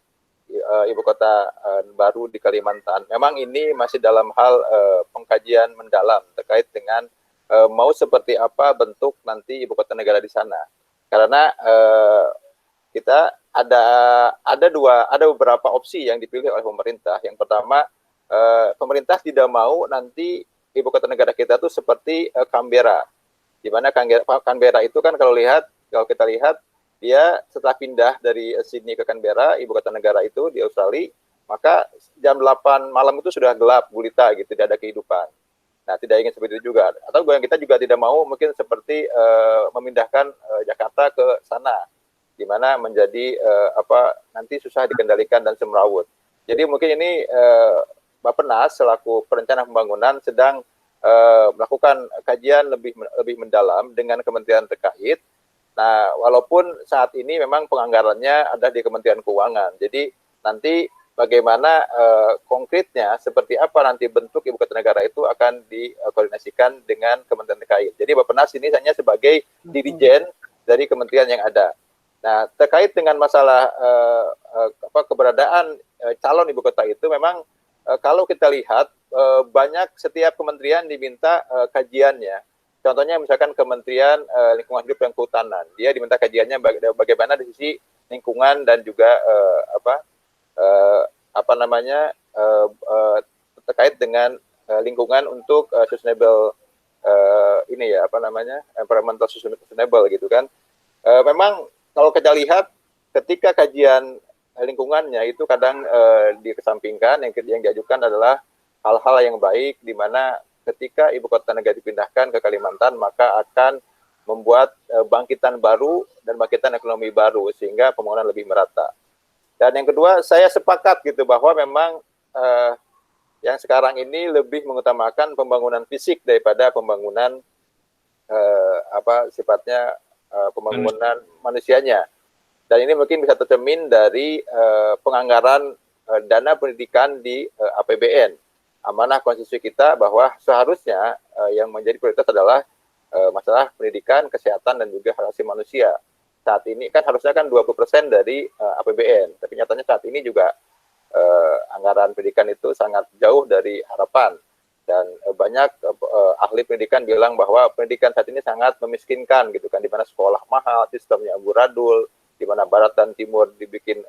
ibu kota baru di Kalimantan. Memang ini masih dalam hal pengkajian mendalam terkait dengan mau seperti apa bentuk nanti ibu kota negara di sana. Karena kita ada beberapa opsi yang dipilih oleh pemerintah. Yang pertama, pemerintah tidak mau nanti ibu kota negara kita tuh seperti Canberra. Di mana Canberra itu kan kalau kita lihat dia setelah pindah dari Sydney ke Canberra, ibu kota negara itu di Australia, maka jam 8 malam itu sudah gelap gulita gitu, tidak ada kehidupan. Nah, tidak ingin seperti itu juga. Atau yang kita juga tidak mau mungkin seperti memindahkan Jakarta ke sana, di mana menjadi nanti susah dikendalikan dan semrawut. Jadi mungkin ini Bappenas selaku perencana pembangunan sedang melakukan kajian lebih mendalam dengan kementerian terkait. Nah, walaupun saat ini memang penganggarannya ada di Kementerian Keuangan. Jadi nanti bagaimana konkretnya seperti apa nanti bentuk ibu kota negara itu akan dikoordinasikan dengan kementerian terkait. Jadi Bappenas ini hanya sebagai dirijen dari kementerian yang ada. Nah, terkait dengan masalah keberadaan calon ibu kota itu memang kalau kita lihat banyak setiap kementerian diminta kajiannya. Contohnya misalkan Kementerian Lingkungan Hidup dan Kehutanan, dia diminta kajiannya bagaimana di sisi lingkungan dan juga terkait dengan lingkungan untuk sustainable environmental sustainable gitu kan. Memang kalau kita lihat ketika kajian lingkungannya itu kadang dikesampingkan, yang diajukan adalah hal-hal yang baik di mana ketika ibu kota negara dipindahkan ke Kalimantan maka akan membuat bangkitan baru dan bangkitan ekonomi baru sehingga pembangunan lebih merata. Dan yang kedua, saya sepakat gitu bahwa memang yang sekarang ini lebih mengutamakan pembangunan fisik daripada pembangunan pembangunan manusianya. Dan ini mungkin bisa tercermin dari penganggaran dana pendidikan di APBN. Amanah konstitusi kita bahwa seharusnya yang menjadi prioritas adalah masalah pendidikan, kesehatan, dan juga hak asasi manusia. Saat ini kan harusnya kan 20% dari APBN, tapi nyatanya saat ini juga anggaran pendidikan itu sangat jauh dari harapan. Dan banyak ahli pendidikan bilang bahwa pendidikan saat ini sangat memiskinkan gitu kan, di mana sekolah mahal, sistemnya amburadul, di mana barat dan timur dibikin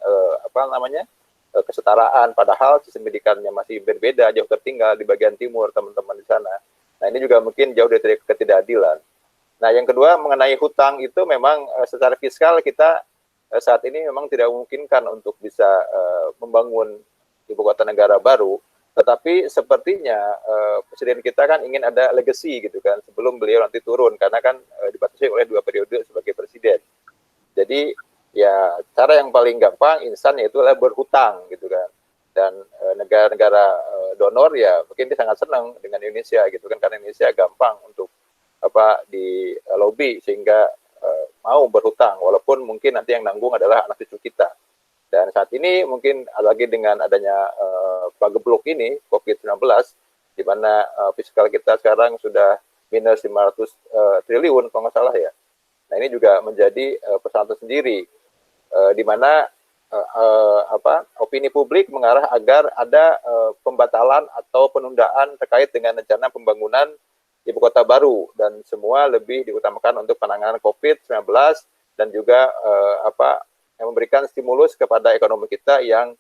kesetaraan, padahal sistem pendidikannya masih berbeda, jauh tertinggal di bagian timur teman-teman di sana. Nah, ini juga mungkin jauh dari ketidakadilan. Nah, yang kedua mengenai hutang itu memang secara fiskal kita saat ini memang tidak memungkinkan untuk bisa membangun ibu kota negara baru, tetapi sepertinya presiden kita kan ingin ada legacy gitu kan sebelum beliau nanti turun, karena kan dibatasi oleh 2 periode sebagai presiden. Jadi ya cara yang paling gampang instan yaitu adalah berhutang gitu kan. Dan negara-negara donor ya mungkin dia sangat senang dengan Indonesia gitu kan, karena Indonesia gampang untuk di lobby sehingga mau berhutang, walaupun mungkin nanti yang nanggung adalah anak cucu kita. Dan saat ini mungkin lagi dengan adanya pagebluk ini COVID-19, di mana fiskal kita sekarang sudah minus 500 triliun kalau nggak salah ya. Nah, ini juga menjadi persoalan sendiri, di mana opini publik mengarah agar ada pembatalan atau penundaan terkait dengan rencana pembangunan ibu kota baru, dan semua lebih diutamakan untuk penanganan COVID-19 dan juga yang memberikan stimulus kepada ekonomi kita yang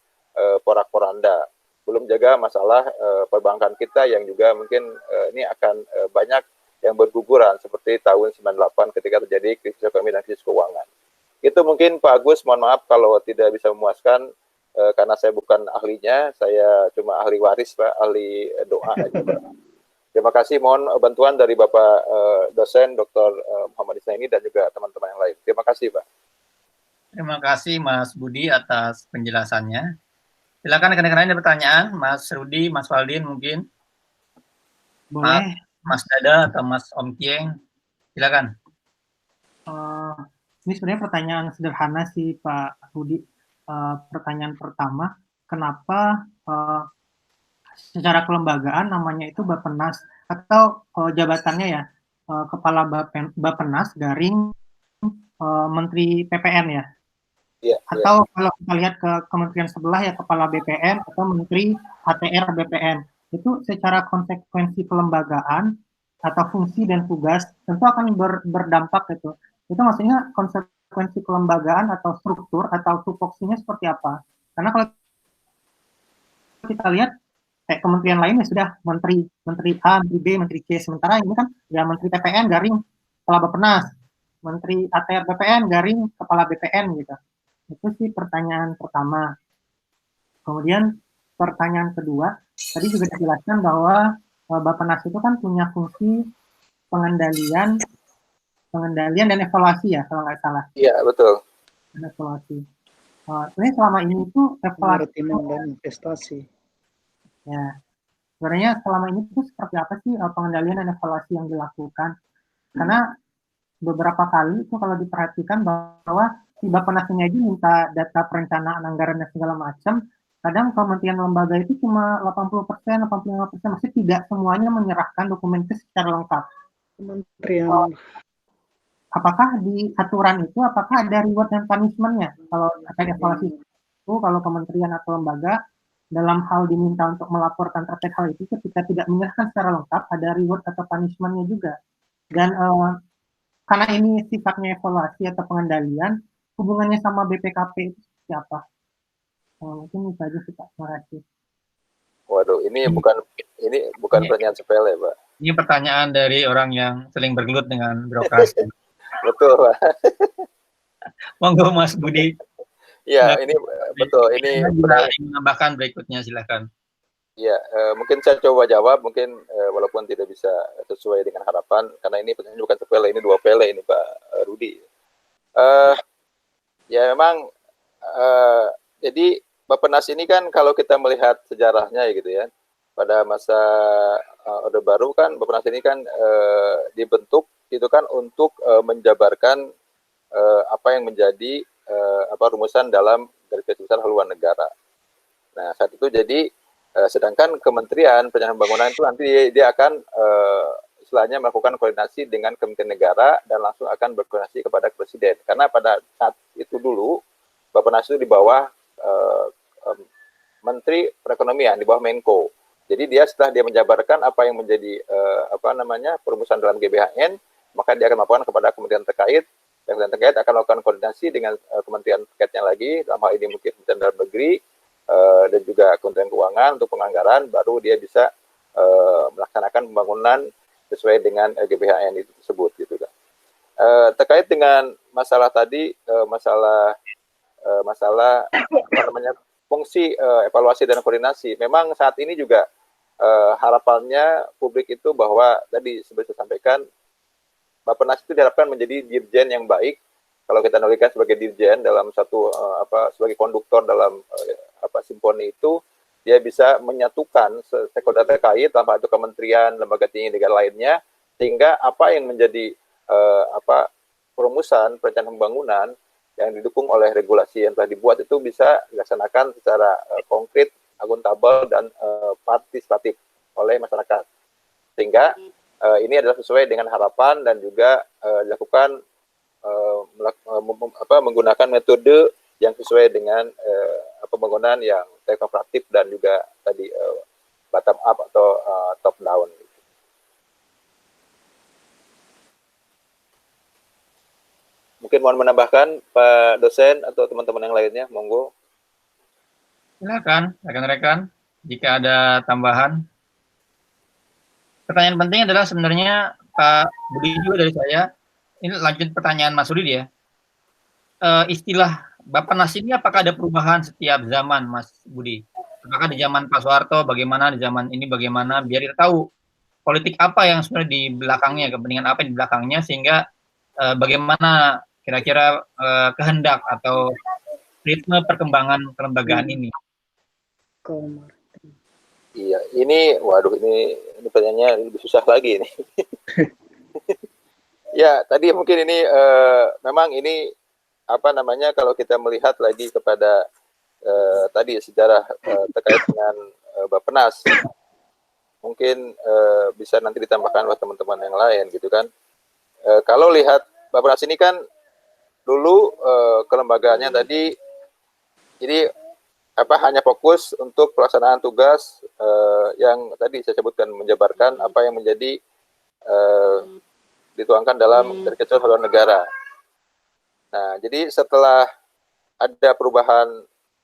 porak-poranda. Belum jaga masalah perbankan kita yang juga mungkin ini akan banyak yang berguguran seperti tahun 98 ketika terjadi krisis ekonomi dan krisis keuangan. Itu mungkin Pak Agus, mohon maaf kalau tidak bisa memuaskan karena saya bukan ahlinya, saya cuma ahli waris Pak, ahli doa aja Pak. Terima kasih, mohon bantuan dari Bapak dosen Dr. Muhammad Isnaini dan juga teman-teman yang lain. Terima kasih Pak. Terima kasih Mas Budi atas penjelasannya. Silakan rekan-rekan lain ada pertanyaan, Mas Rudi, Mas Waldin mungkin. Boleh. Mas Dada atau Mas Om Kieng, silakan. Ini sebenarnya pertanyaan sederhana sih Pak Rudi. Pertanyaan pertama, kenapa secara kelembagaan namanya itu Bappenas atau jabatannya ya Kepala Bappenas garing Menteri PPN ya? Atau kalau kita lihat ke kementerian sebelah ya Kepala BPN atau Menteri ATR BPN. Itu secara konsekuensi kelembagaan atau fungsi dan tugas tentu akan berdampak gitu. Itu maksudnya konsekuensi kelembagaan atau struktur atau tupoksinya seperti apa? Karena kalau kita lihat kayak kementerian lainnya sudah menteri A, menteri B, menteri C, sementara ini kan ya Menteri PPN garing Kepala Bappenas, Menteri ATR BPN garing Kepala BPN gitu. Itu sih pertanyaan pertama. Kemudian pertanyaan kedua, tadi juga dijelaskan bahwa Bappenas itu kan punya fungsi pengendalian dan evaluasi ya kalau nggak salah. Iya betul. Dan evaluasi. Sebenarnya selama ini itu evaluasi dan investasi. Ya, sebenarnya selama ini itu seperti apa sih pengendalian dan evaluasi yang dilakukan? Karena beberapa kali itu kalau diperhatikan bahwa si Bappenas ini aja minta data perencanaan anggaran dan segala macam, kadang kementerian lembaga itu cuma 80%, 85%, masih tidak semuanya menyerahkan dokumen itu secara lengkap. Kementerian. Apakah di aturan itu, apakah ada reward dan punishment-nya? Kalau terkait evaluasi itu, kalau kementerian atau lembaga, dalam hal diminta untuk melaporkan terkait hal itu, ketika tidak menyerahkan secara lengkap, ada reward atau punishment-nya juga. Dan karena ini sifatnya evaluasi atau pengendalian, hubungannya sama BPKP itu seperti apa? Mungkin itu aja sih Pak, terima kasih. Waduh, ini bukan pertanyaan sepele, Pak. Ini pertanyaan dari orang yang sering bergelut dengan birokrasi. Betul, Pak. Monggo Mas Budi. Ya, ini betul. Ini menambahkan berikutnya, silakan. Ya, mungkin saya coba jawab, mungkin walaupun tidak bisa sesuai dengan harapan, karena ini pertanyaan bukan sepele, ini 2 pele ini Pak Rudi. Ya memang, jadi Bappenas ini kan kalau kita melihat sejarahnya gitu ya, pada masa Orde Baru kan Bappenas ini kan dibentuk itu kan untuk menjabarkan apa yang menjadi rumusan dalam garis besar haluan negara. Nah saat itu jadi sedangkan Kementerian Perencanaan Pembangunan itu nanti dia akan istilahnya melakukan koordinasi dengan Kementerian Negara dan langsung akan berkoordinasi kepada Presiden. Karena pada saat itu dulu Bappenas itu di bawah Menteri Perekonomian, di bawah Menko. Jadi dia setelah dia menjabarkan apa yang menjadi perumusan dalam GBHN, maka dia akan melakukan kepada kementerian terkait. Dan kementerian terkait akan melakukan koordinasi dengan kementerian terkaitnya lagi, dalam hal ini mungkin Kementerian Dalam Negeri dan juga Kementerian Keuangan untuk penganggaran, baru dia bisa melaksanakan pembangunan sesuai dengan GBHN itu tersebut gitu kan. Terkait dengan masalah tadi, masalah fungsi evaluasi dan koordinasi, memang saat ini juga harapannya publik itu bahwa tadi seperti saya sampaikan, Bappenas itu diharapkan menjadi dirjen yang baik. Kalau kita analogikan sebagai dirjen dalam satu sebagai konduktor dalam simponi itu, dia bisa menyatukan stakeholder terkait, tanpa itu kementerian, lembaga tinggi negara lainnya, sehingga apa yang menjadi perumusan perencanaan pembangunan yang didukung oleh regulasi yang telah dibuat itu bisa dilaksanakan secara konkret, akuntabel, dan partisipatif oleh masyarakat. Sehingga ini adalah sesuai dengan harapan dan juga dilakukan menggunakan metode yang sesuai dengan pembangunan yang teknokratik dan juga tadi bottom up atau top down. Mungkin mohon menambahkan Pak dosen atau teman-teman yang lainnya, monggo. Silakan, rekan-rekan, jika ada tambahan. Pertanyaan penting adalah sebenarnya Pak Budi juga dari saya. Ini lanjut pertanyaan Mas Rudi ya. Istilah Bappenas ini apakah ada perubahan setiap zaman, Mas Budi? Apakah di zaman Pak Soeharto bagaimana, di zaman ini bagaimana, biar kita tahu politik apa yang sebenarnya di belakangnya, kepentingan apa di belakangnya, sehingga bagaimana kira-kira kehendak atau ritme perkembangan kelembagaan ini. Iya, ini, waduh, ini pertanyaannya lebih susah lagi ini. Ya, tadi mungkin ini memang ini apa namanya, kalau kita melihat lagi kepada tadi sejarah terkait dengan Bappenas, mungkin bisa nanti ditambahkan oleh teman-teman yang lain gitu kan. Kalau lihat Bappenas ini kan dulu kelembagaannya tadi, jadi apa, hanya fokus untuk pelaksanaan tugas yang tadi saya sebutkan, menjabarkan apa yang menjadi dituangkan dalam dari ketentuan haluan negara. Nah, jadi setelah ada perubahan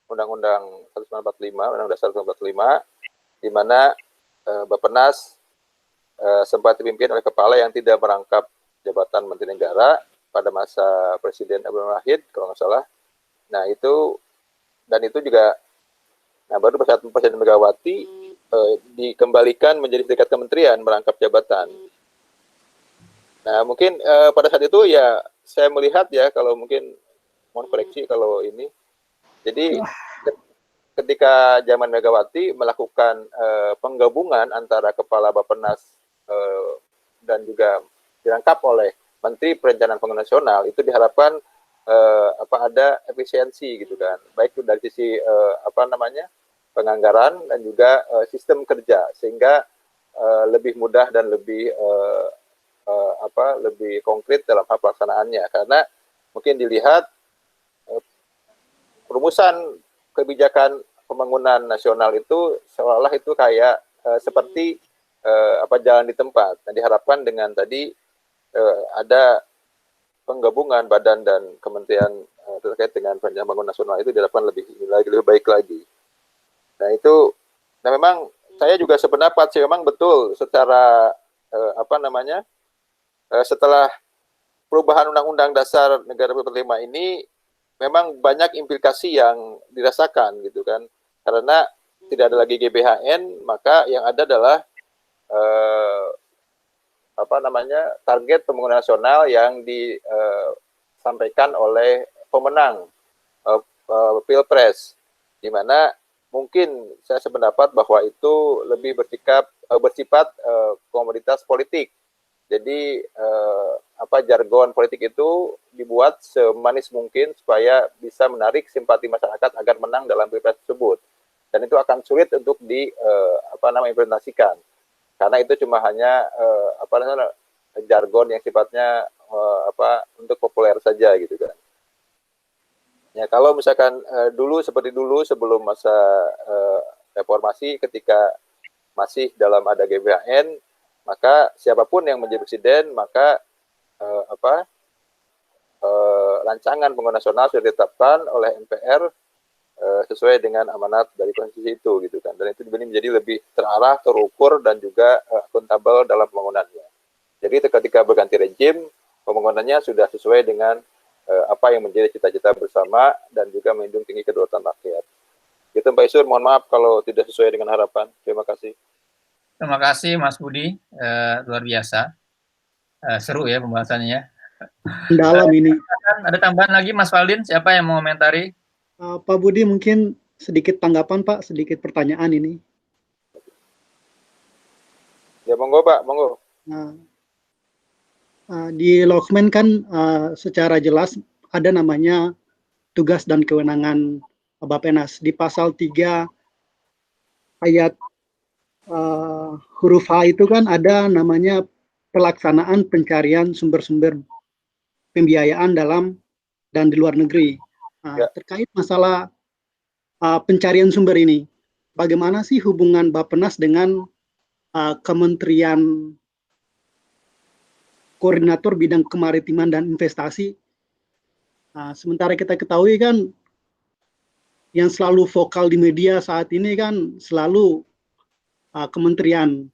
Undang-Undang 1945, Undang-Undang Dasar 1945, di mana Bappenas sempat dipimpin oleh kepala yang tidak merangkap jabatan Menteri Negara pada masa Presiden Abdul Wahid, kalau nggak salah. Nah, itu, dan itu juga, nah baru saat Presiden Megawati dikembalikan menjadi tingkat kementerian merangkap jabatan. Nah, mungkin pada saat itu ya saya melihat ya, kalau mungkin mohon koreksi kalau ini. Jadi ketika zaman Megawati melakukan penggabungan antara kepala Bappenas dan juga dirangkap oleh Menteri Perencanaan Pembangunan Nasional, itu diharapkan ada efisiensi gitu kan, baik itu dari sisi apa namanya, penganggaran dan juga sistem kerja, sehingga lebih mudah dan lebih lebih konkret dalam hal pelaksanaannya. Karena mungkin dilihat perumusan kebijakan pembangunan nasional itu seolah-olah itu kayak seperti jalan di tempat. Dan diharapkan dengan tadi ada penggabungan badan dan kementerian terkait dengan perencanaan pembangunan nasional itu diharapkan lebih baik lagi. Nah itu, nah memang saya juga sependapat sih, memang betul secara setelah perubahan Undang-Undang Dasar Negara Republik Indonesia ini memang banyak implikasi yang dirasakan gitu kan, karena tidak ada lagi GBHN, maka yang ada adalah target pembangunan nasional yang disampaikan oleh pemenang Pilpres, di mana mungkin saya sependapat bahwa itu lebih bersifat komoditas politik. Jadi jargon politik itu dibuat semanis mungkin supaya bisa menarik simpati masyarakat agar menang dalam Pilpres tersebut. Dan itu akan sulit untuk diimplementasikan. Karena itu cuma hanya jargon yang sifatnya untuk populer saja gitu kan. Ya, kalau misalkan seperti dulu sebelum masa reformasi, ketika masih dalam ada GBHN, maka siapapun yang menjadi presiden, maka rancangan pembangunan nasional sudah ditetapkan oleh MPR sesuai dengan amanat dari konstitusi itu gitu kan. Dan itu menjadi lebih terarah, terukur, dan juga akuntabel dalam pembangunannya. Jadi ketika berganti rejim, pembangunannya sudah sesuai dengan apa yang menjadi cita-cita bersama dan juga menjunjung tinggi kedaulatan rakyat. Gitu Pak Isur, mohon maaf kalau tidak sesuai dengan harapan. Terima kasih. Terima kasih Mas Budi, luar biasa. Seru ya pembahasannya. Dalam ini. Ada tambahan lagi Mas Valdin, siapa yang mau komentari? Pak Budi, mungkin sedikit tanggapan Pak, sedikit pertanyaan ini. Ya monggo Pak, monggo. Di Lokmen kan secara jelas ada namanya tugas dan kewenangan Bappenas. Di pasal 3 ayat huruf H itu kan ada namanya pelaksanaan pencarian sumber-sumber pembiayaan dalam dan di luar negeri. Terkait masalah pencarian sumber ini, bagaimana sih hubungan Bappenas dengan Kementerian Koordinator Bidang Kemaritiman dan Investasi? Sementara kita ketahui kan yang selalu vokal di media saat ini kan selalu Kementerian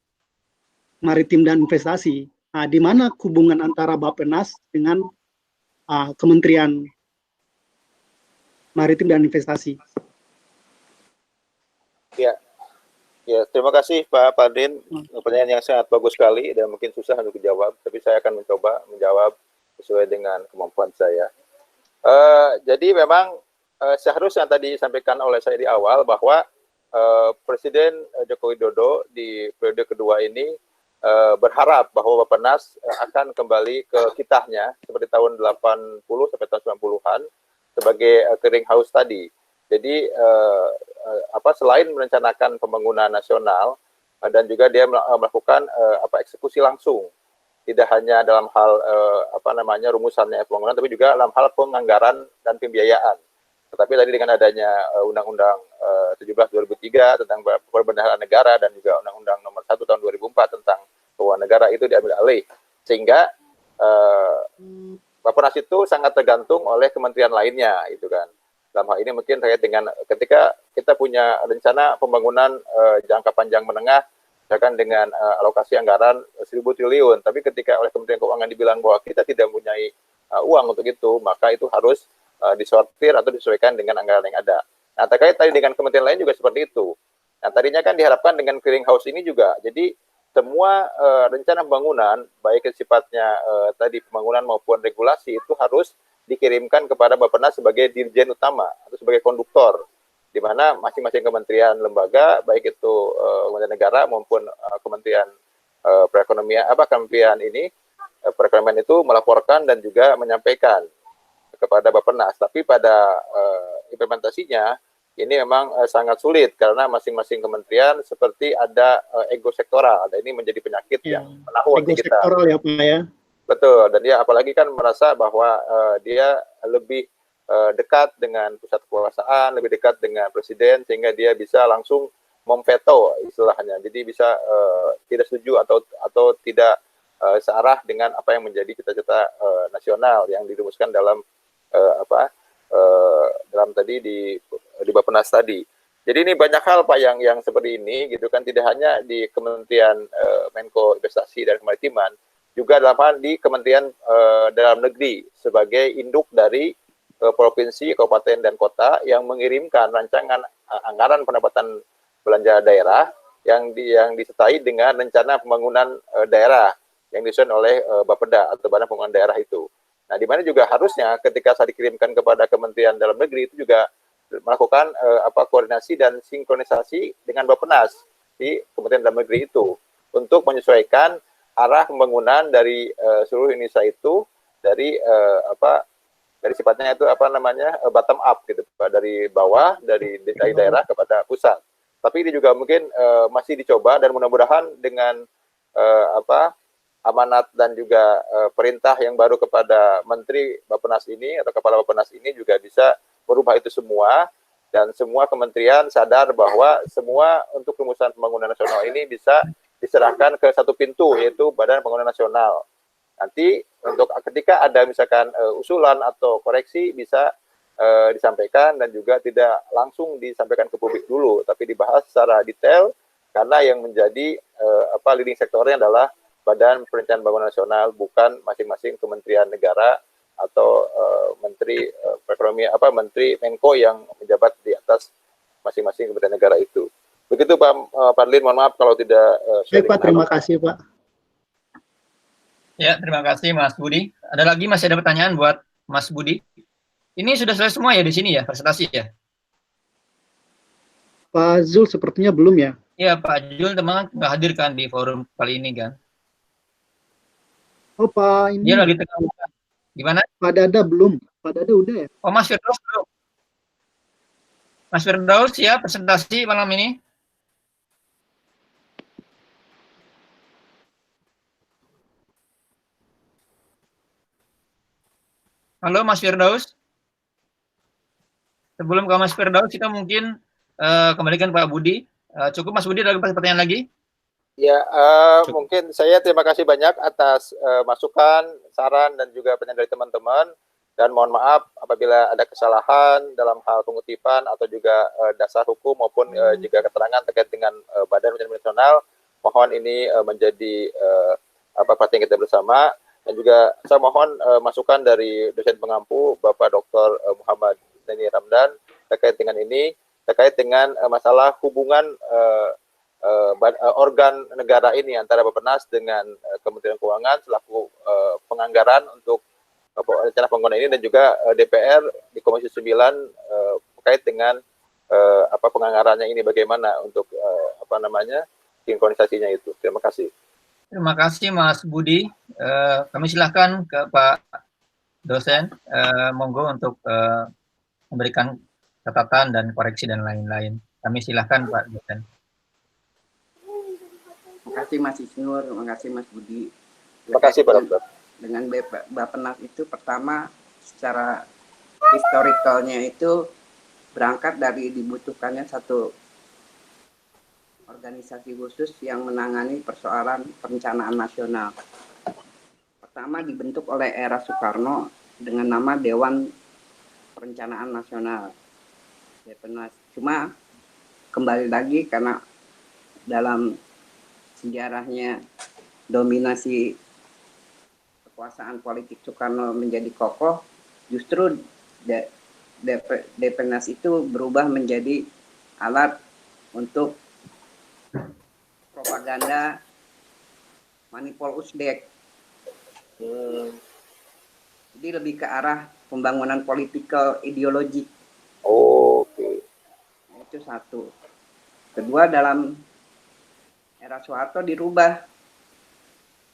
Maritim dan Investasi. di mana hubungan antara Bappenas dengan Kementerian Maritim dan Investasi? Ya, terima kasih Pak Padin. Pertanyaan yang sangat bagus sekali dan mungkin susah untuk dijawab, tapi saya akan mencoba menjawab sesuai dengan kemampuan saya. Jadi memang seharusnya tadi disampaikan oleh saya di awal bahwa Presiden Joko Widodo di periode kedua ini berharap bahwa Bappenas akan kembali ke kitahnya seperti tahun 80 sampai tahun 90-an sebagai clearing house tadi. Jadi selain merencanakan pembangunan nasional dan juga dia melakukan eksekusi langsung, tidak hanya dalam hal rumusannya pembangunan, tapi juga dalam hal penganggaran dan pembiayaan. Tetapi tadi dengan adanya Undang-Undang 17/2003 tentang perbendaharaan negara dan juga Undang-Undang Nomor 1 tahun 2004 tentang keuangan negara itu diambil alih, sehingga Bappenas itu sangat tergantung oleh kementerian lainnya, itu kan. Dalam hal ini mungkin terkait dengan ketika kita punya rencana pembangunan jangka panjang menengah, misalkan dengan alokasi anggaran 1.000 triliun, tapi ketika oleh Kementerian Keuangan dibilang bahwa kita tidak mempunyai uang untuk itu, maka itu harus disortir atau disesuaikan dengan anggaran yang ada. Nah, terkait tadi dengan kementerian lain juga seperti itu. Nah, tadinya kan diharapkan dengan clearing house ini juga, jadi semua rencana pembangunan, baik sifatnya tadi pembangunan maupun regulasi, itu harus dikirimkan kepada Bappenas sebagai dirjen utama atau sebagai konduktor, di mana masing-masing kementerian lembaga, baik itu Kementerian Negara maupun Kementerian Perekonomian itu melaporkan dan juga menyampaikan kepada Bappenas. Tapi pada implementasinya ini memang sangat sulit karena masing-masing kementerian seperti ada ego sektoral. Dan ini menjadi penyakit yang menahun di kita. Ego sektoral ya Pak ya. Betul, dan dia apalagi kan merasa bahwa dia lebih dekat dengan pusat kekuasaan, lebih dekat dengan presiden, sehingga dia bisa langsung memveto istilahnya. Jadi bisa tidak setuju atau tidak searah dengan apa yang menjadi cita-cita nasional yang dirumuskan dalam dalam tadi di Bappenas tadi. Jadi ini banyak hal Pak yang seperti ini gitu kan, tidak hanya di Kementerian Menko Investasi dan Kemaritiman, juga dalam hal di Kementerian Dalam Negeri sebagai induk dari provinsi, kabupaten, dan kota yang mengirimkan rancangan anggaran pendapatan belanja daerah yang disertai dengan rencana pembangunan daerah yang disusun oleh Bapeda atau Badan Pembangunan Daerah itu. Nah, di mana juga harusnya ketika saya dikirimkan kepada Kementerian Dalam Negeri itu juga melakukan koordinasi dan sinkronisasi dengan Bappenas di Kementerian Dalam Negeri itu untuk menyesuaikan arah pembangunan dari seluruh Indonesia itu dari sifatnya itu bottom up gitu, dari bawah, dari daerah kepada pusat. Tapi ini juga mungkin masih dicoba dan mudah-mudahan dengan amanat dan juga perintah yang baru kepada Menteri Bappenas ini atau Kepala Bappenas ini juga bisa merubah itu semua, dan semua kementerian sadar bahwa semua untuk rumusan pembangunan nasional ini bisa diserahkan ke satu pintu, yaitu Badan Pembangunan Nasional. Nanti untuk ketika ada misalkan usulan atau koreksi bisa disampaikan dan juga tidak langsung disampaikan ke publik dulu, tapi dibahas secara detail, karena yang menjadi leading sektornya adalah Badan Perencanaan Pembangunan Nasional, bukan masing-masing kementerian negara atau menteri perekonomian menteri Menko yang menjabat di atas masing-masing kementerian negara itu. Begitu Pak Padlin, mohon maaf kalau tidak baik Pak, terima kasih Pak. Ya, terima kasih Mas Budi. Masih ada pertanyaan buat Mas Budi. Ini sudah selesai semua ya di sini ya, presentasi ya? Pak Zul sepertinya belum ya? Iya, Pak Zul teman nggak hadir kan di forum kali ini kan? Oh Pak, ini dia lagi tengah. Gimana? Pak Dada belum. Pak Dada udah ya? Oh, Mas Firdaus belum. Mas Firdaus ya presentasi malam ini. Halo Mas Firdaus. Sebelum ke Mas Firdaus, kita mungkin kembalikan Pak Budi. Cukup Mas Budi, ada pertanyaan lagi? Ya, mungkin saya terima kasih banyak atas masukan, saran, dan juga pertanyaan dari teman-teman. Dan mohon maaf apabila ada kesalahan dalam hal pengutipan atau juga dasar hukum maupun juga keterangan terkait dengan Badan Perencanaan Nasional. Mohon ini menjadi perhatian kita bersama. Dan juga saya mohon masukan dari dosen pengampu Bapak Dr. Muhammad Zaini Ramdan terkait dengan ini, terkait dengan masalah hubungan organ negara ini antara Bappenas dengan Kementerian Keuangan selaku penganggaran untuk rencana pembangunan ini, dan juga DPR di Komisi 9 terkait dengan penganggarannya ini, bagaimana untuk sinkronisasinya itu. Terima kasih. Terima kasih Mas Budi. Kami silahkan ke Pak dosen, monggo untuk memberikan catatan dan koreksi dan lain-lain. Kami silahkan Pak dosen. Terima kasih Mas Isnur, terima kasih Mas Budi. Terima kasih Pak Dokter. Dengan Bappenas itu pertama secara historicalnya itu berangkat dari dibutuhkannya satu organisasi khusus yang menangani persoalan perencanaan nasional. Pertama dibentuk oleh era Soekarno dengan nama Dewan Perencanaan Nasional, Bappenas. Cuma kembali lagi karena dalam sejarahnya dominasi kekuasaan politik Soekarno menjadi kokoh, justru Bappenas itu berubah menjadi alat untuk propaganda manipul usdek. Jadi lebih ke arah pembangunan politikal ideologik. Oke. Itu satu. Kedua, dalam era Soeharto dirubah.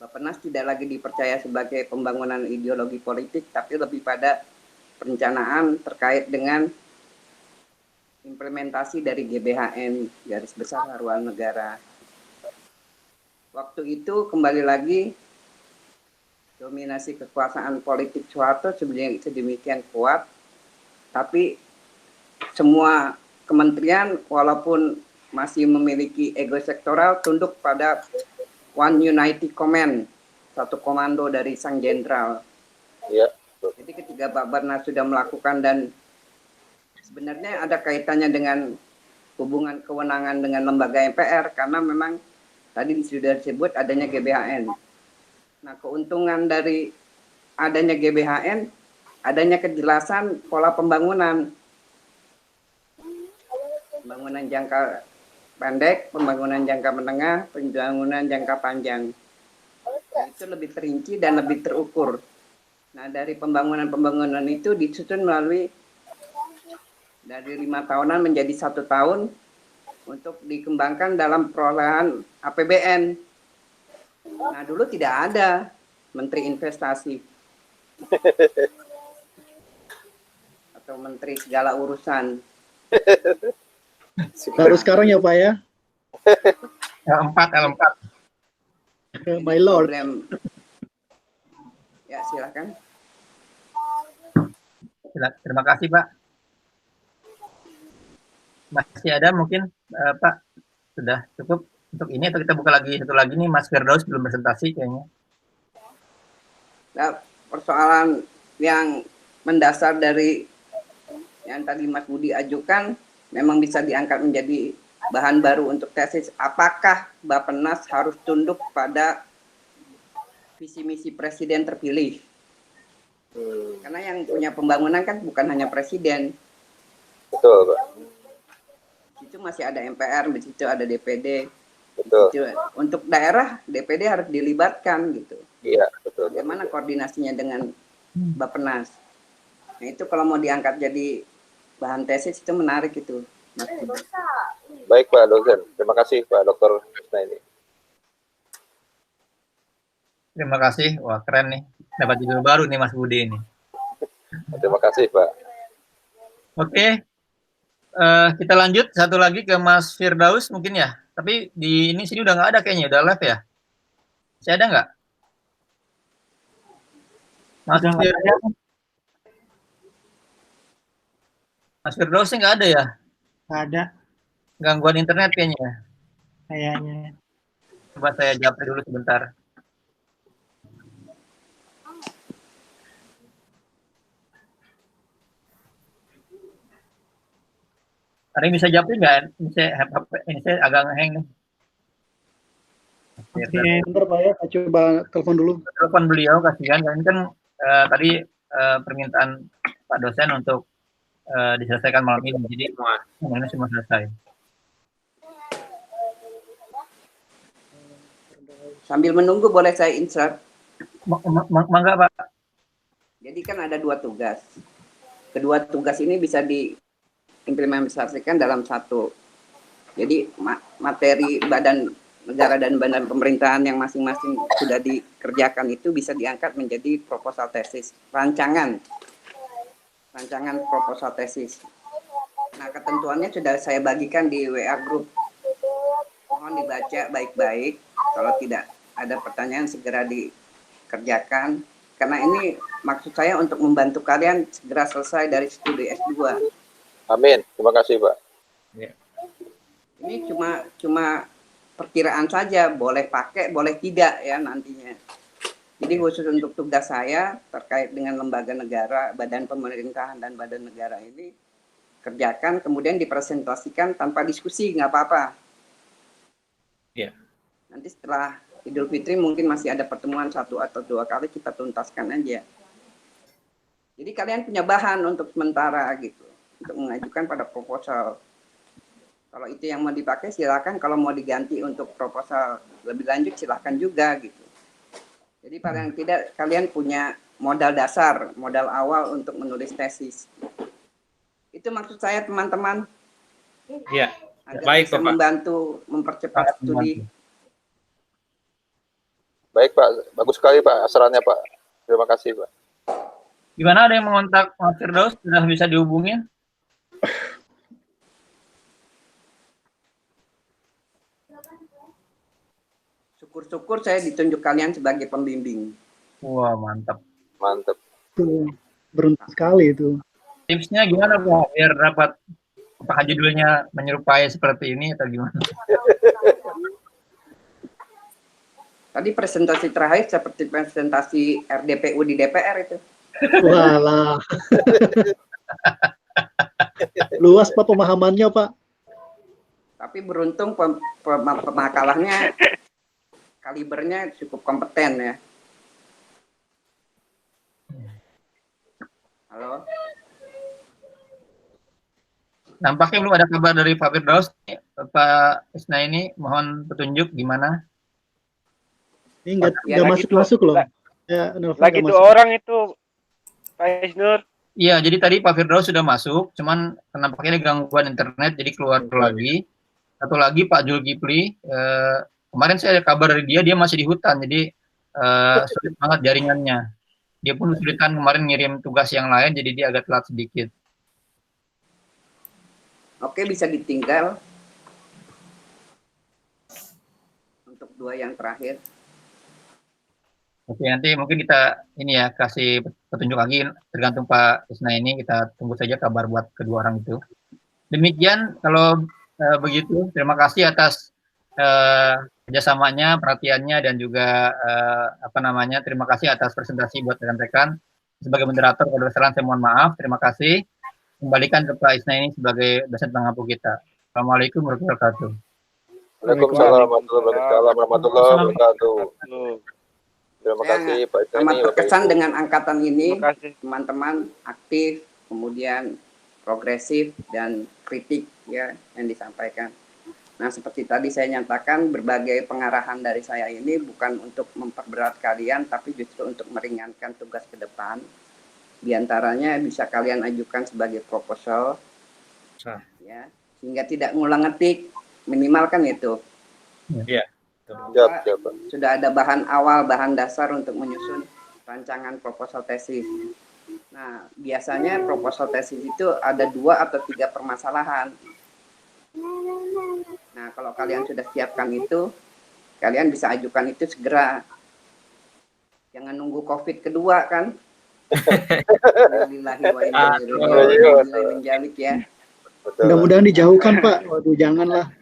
Bappenas tidak lagi dipercaya sebagai pembangunan ideologi politik, tapi lebih pada perencanaan terkait dengan implementasi dari GBHN, garis besar haluan negara. Waktu itu kembali lagi dominasi kekuasaan politik Soeharto sebenarnya sedemikian kuat, tapi semua kementerian walaupun masih memiliki ego sektoral tunduk pada One United Command, satu komando dari sang jenderal. Ya. Jadi ketika Bappenas sudah melakukan, dan sebenarnya ada kaitannya dengan hubungan kewenangan dengan lembaga MPR, karena memang tadi sudah disebut adanya GBHN. Nah, keuntungan dari adanya GBHN, adanya kejelasan pola pembangunan. Pembangunan jangka pendek, pembangunan jangka menengah, pembangunan jangka panjang. Nah, itu lebih terinci dan lebih terukur. Nah, dari pembangunan itu disusun melalui dari 5 tahunan menjadi 1 tahun untuk dikembangkan dalam perolehan APBN. Nah, dulu tidak ada Menteri Investasi atau Menteri segala urusan. Baru sekarang ya Pak ya? L4. My Lord. Problem. Ya, silakan. Terima kasih Pak. Masih ada mungkin Pak? Sudah cukup untuk ini atau kita buka lagi satu lagi nih, Mas Firdaus belum presentasi kayaknya. Nah, persoalan yang mendasar dari yang tadi Mas Budi ajukan memang bisa diangkat menjadi bahan baru untuk tesis. Apakah Bappenas harus tunduk pada visi misi presiden terpilih? Karena yang punya pembangunan kan bukan hanya presiden. Betul, Pak. Itu masih ada MPR, di situ ada DPD. Betul. Situ, untuk daerah DPD harus dilibatkan gitu. Iya, betul. Bagaimana koordinasinya dengan Bappenas? Nah, itu kalau mau diangkat jadi bahan tesis itu menarik itu, Mas Budi. Baik Pak dosen, terima kasih Pak Dr. Husnaini. Terima kasih, wah keren nih, dapat judul baru nih Mas Budi ini. Terima kasih Pak. Oke, kita lanjut satu lagi ke Mas Firdaus mungkin ya. Tapi di ini sini udah nggak ada kayaknya, udah live ya. Saya ada nggak? Mas Firdaus. Mas Firdausnya nggak ada ya? Nggak ada Gangguan internet kayaknya. kayaknya. Coba saya japri dulu sebentar. Ada yang bisa japri nggak? Ini saya agak ngeheng nih. Bentar Pak ya, saya coba telepon dulu. Telepon beliau, kasihan. Ini kan tadi permintaan Pak dosen untuk diselesaikan malam ini. Jadi ini semua selesai. Sambil menunggu boleh saya insert. Mangga Pak. Jadi kan ada 2 tugas. Kedua tugas ini bisa diimplementasikan dalam satu. Jadi materi badan negara dan badan pemerintahan yang masing-masing sudah dikerjakan itu bisa diangkat menjadi proposal tesis, rancangan proposal tesis. Nah, ketentuannya sudah saya bagikan di WA group. Mohon dibaca baik-baik. Kalau tidak ada pertanyaan segera dikerjakan. Karena ini maksud saya untuk membantu kalian segera selesai dari studi S2. Amin. Terima kasih, Pak. Ini cuma perkiraan saja, boleh pakai, boleh tidak ya nantinya. Jadi khusus untuk tugas saya terkait dengan lembaga negara, badan pemerintahan dan badan negara ini kerjakan, kemudian dipresentasikan tanpa diskusi, nggak apa-apa. Iya. Nanti setelah Idul Fitri mungkin masih ada pertemuan 1 atau 2 kali, kita tuntaskan aja. Jadi kalian punya bahan untuk sementara gitu, untuk mengajukan pada proposal. Kalau itu yang mau dipakai silakan, kalau mau diganti untuk proposal lebih lanjut silakan juga gitu. Jadi paling tidak kalian punya modal dasar, modal awal untuk menulis tesis. Itu maksud saya teman-teman. Iya. Agar Baik, bisa Pak. membantu mempercepat studi. Baik, Pak. Bagus sekali, Pak, sarannya, Pak. Terima kasih, Pak. Gimana, ada yang mengontak Pak Firdaus? Sudah bisa dihubungin? Syukur-syukur saya ditunjuk kalian sebagai pembimbing. Wah, mantap. Mantap. Tuh, beruntung sekali itu. Tipsnya gimana Pak biar dapat, apakah judulnya menyerupai seperti ini atau gimana? Tadi presentasi terakhir seperti presentasi RDPU di DPR itu. Walah. Luas Pak pemahamannya, Pak. Tapi beruntung pemakalahnya kalibernya cukup kompeten ya. Halo. Nampaknya belum ada kabar dari Pak Firdaus. Pak Isna ini mohon petunjuk gimana? Ini nggak Ya, lagi masuk loh. tuh. Ya, nelfon Lagi nggak 2 masuk. orang itu, Pak Isnur. Iya, jadi tadi Pak Firdaus sudah masuk, cuman nampaknya ada gangguan internet, jadi keluar lagi. Satu lagi Pak Zulkifli, kemarin saya ada kabar dari dia masih di hutan, jadi sulit banget jaringannya. Dia pun kesulitan kemarin ngirim tugas yang lain, jadi dia agak telat sedikit. Oke, bisa ditinggal. Untuk 2 yang terakhir. Oke, nanti mungkin kita ini ya kasih petunjuk lagi, tergantung Pak Isna ini, kita tunggu saja kabar buat kedua orang itu. Demikian kalau begitu, terima kasih atas kerjasamanya, perhatiannya, dan juga terima kasih atas presentasi buat rekan-rekan. Sebagai moderator, kalau ada kesalahan saya mohon maaf, terima kasih. Kembalikan ke Pak Isna ini sebagai dosen pengampu kita. Assalamualaikum warahmatullahi wabarakatuh. Waalaikumsalam warahmatullahi wabarakatuh. Terima kasih Pak Isna. Amat terkesan dengan angkatan ini, Terima kasih. teman-teman aktif, kemudian progresif dan kritik ya yang disampaikan. Nah, seperti tadi saya nyatakan, berbagai pengarahan dari saya ini bukan untuk memperberat kalian, tapi justru untuk meringankan tugas ke depan. Di antaranya bisa kalian ajukan sebagai proposal, ya, sehingga tidak ngulang ngetik, minimal kan itu. Iya. Sudah ada bahan awal, bahan dasar untuk menyusun rancangan proposal tesis. Nah, biasanya proposal tesis itu ada 2 atau 3 permasalahan. Nah, kalau kalian sudah siapkan itu, kalian bisa ajukan itu segera. Jangan nunggu COVID kedua kan. Alhamdulillah wa inna ilaihi menjalik ya. Mudah-mudahan dijauhkan Pak. Waduh, janganlah.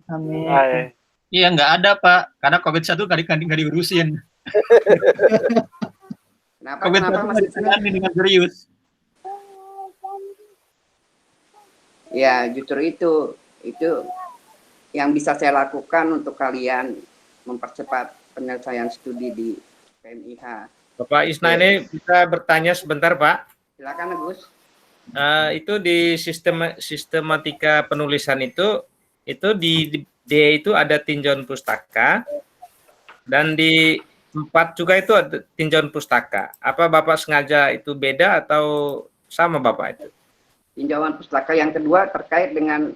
Amin. Iya, nggak ada Pak, karena COVID-1 nggak diurusin. Kenapa masih ditangani dengan serius? Ya, justru itu yang bisa saya lakukan untuk kalian mempercepat penyelesaian studi di PMIH. Bapak Isna ini bisa bertanya sebentar, Pak? Silakan Agus. Itu di sistematika penulisan itu di D itu ada tinjauan pustaka dan di 4 juga itu ada tinjauan pustaka. Apa Bapak sengaja itu beda atau sama Bapak itu? Tinjauan pustaka yang kedua terkait dengan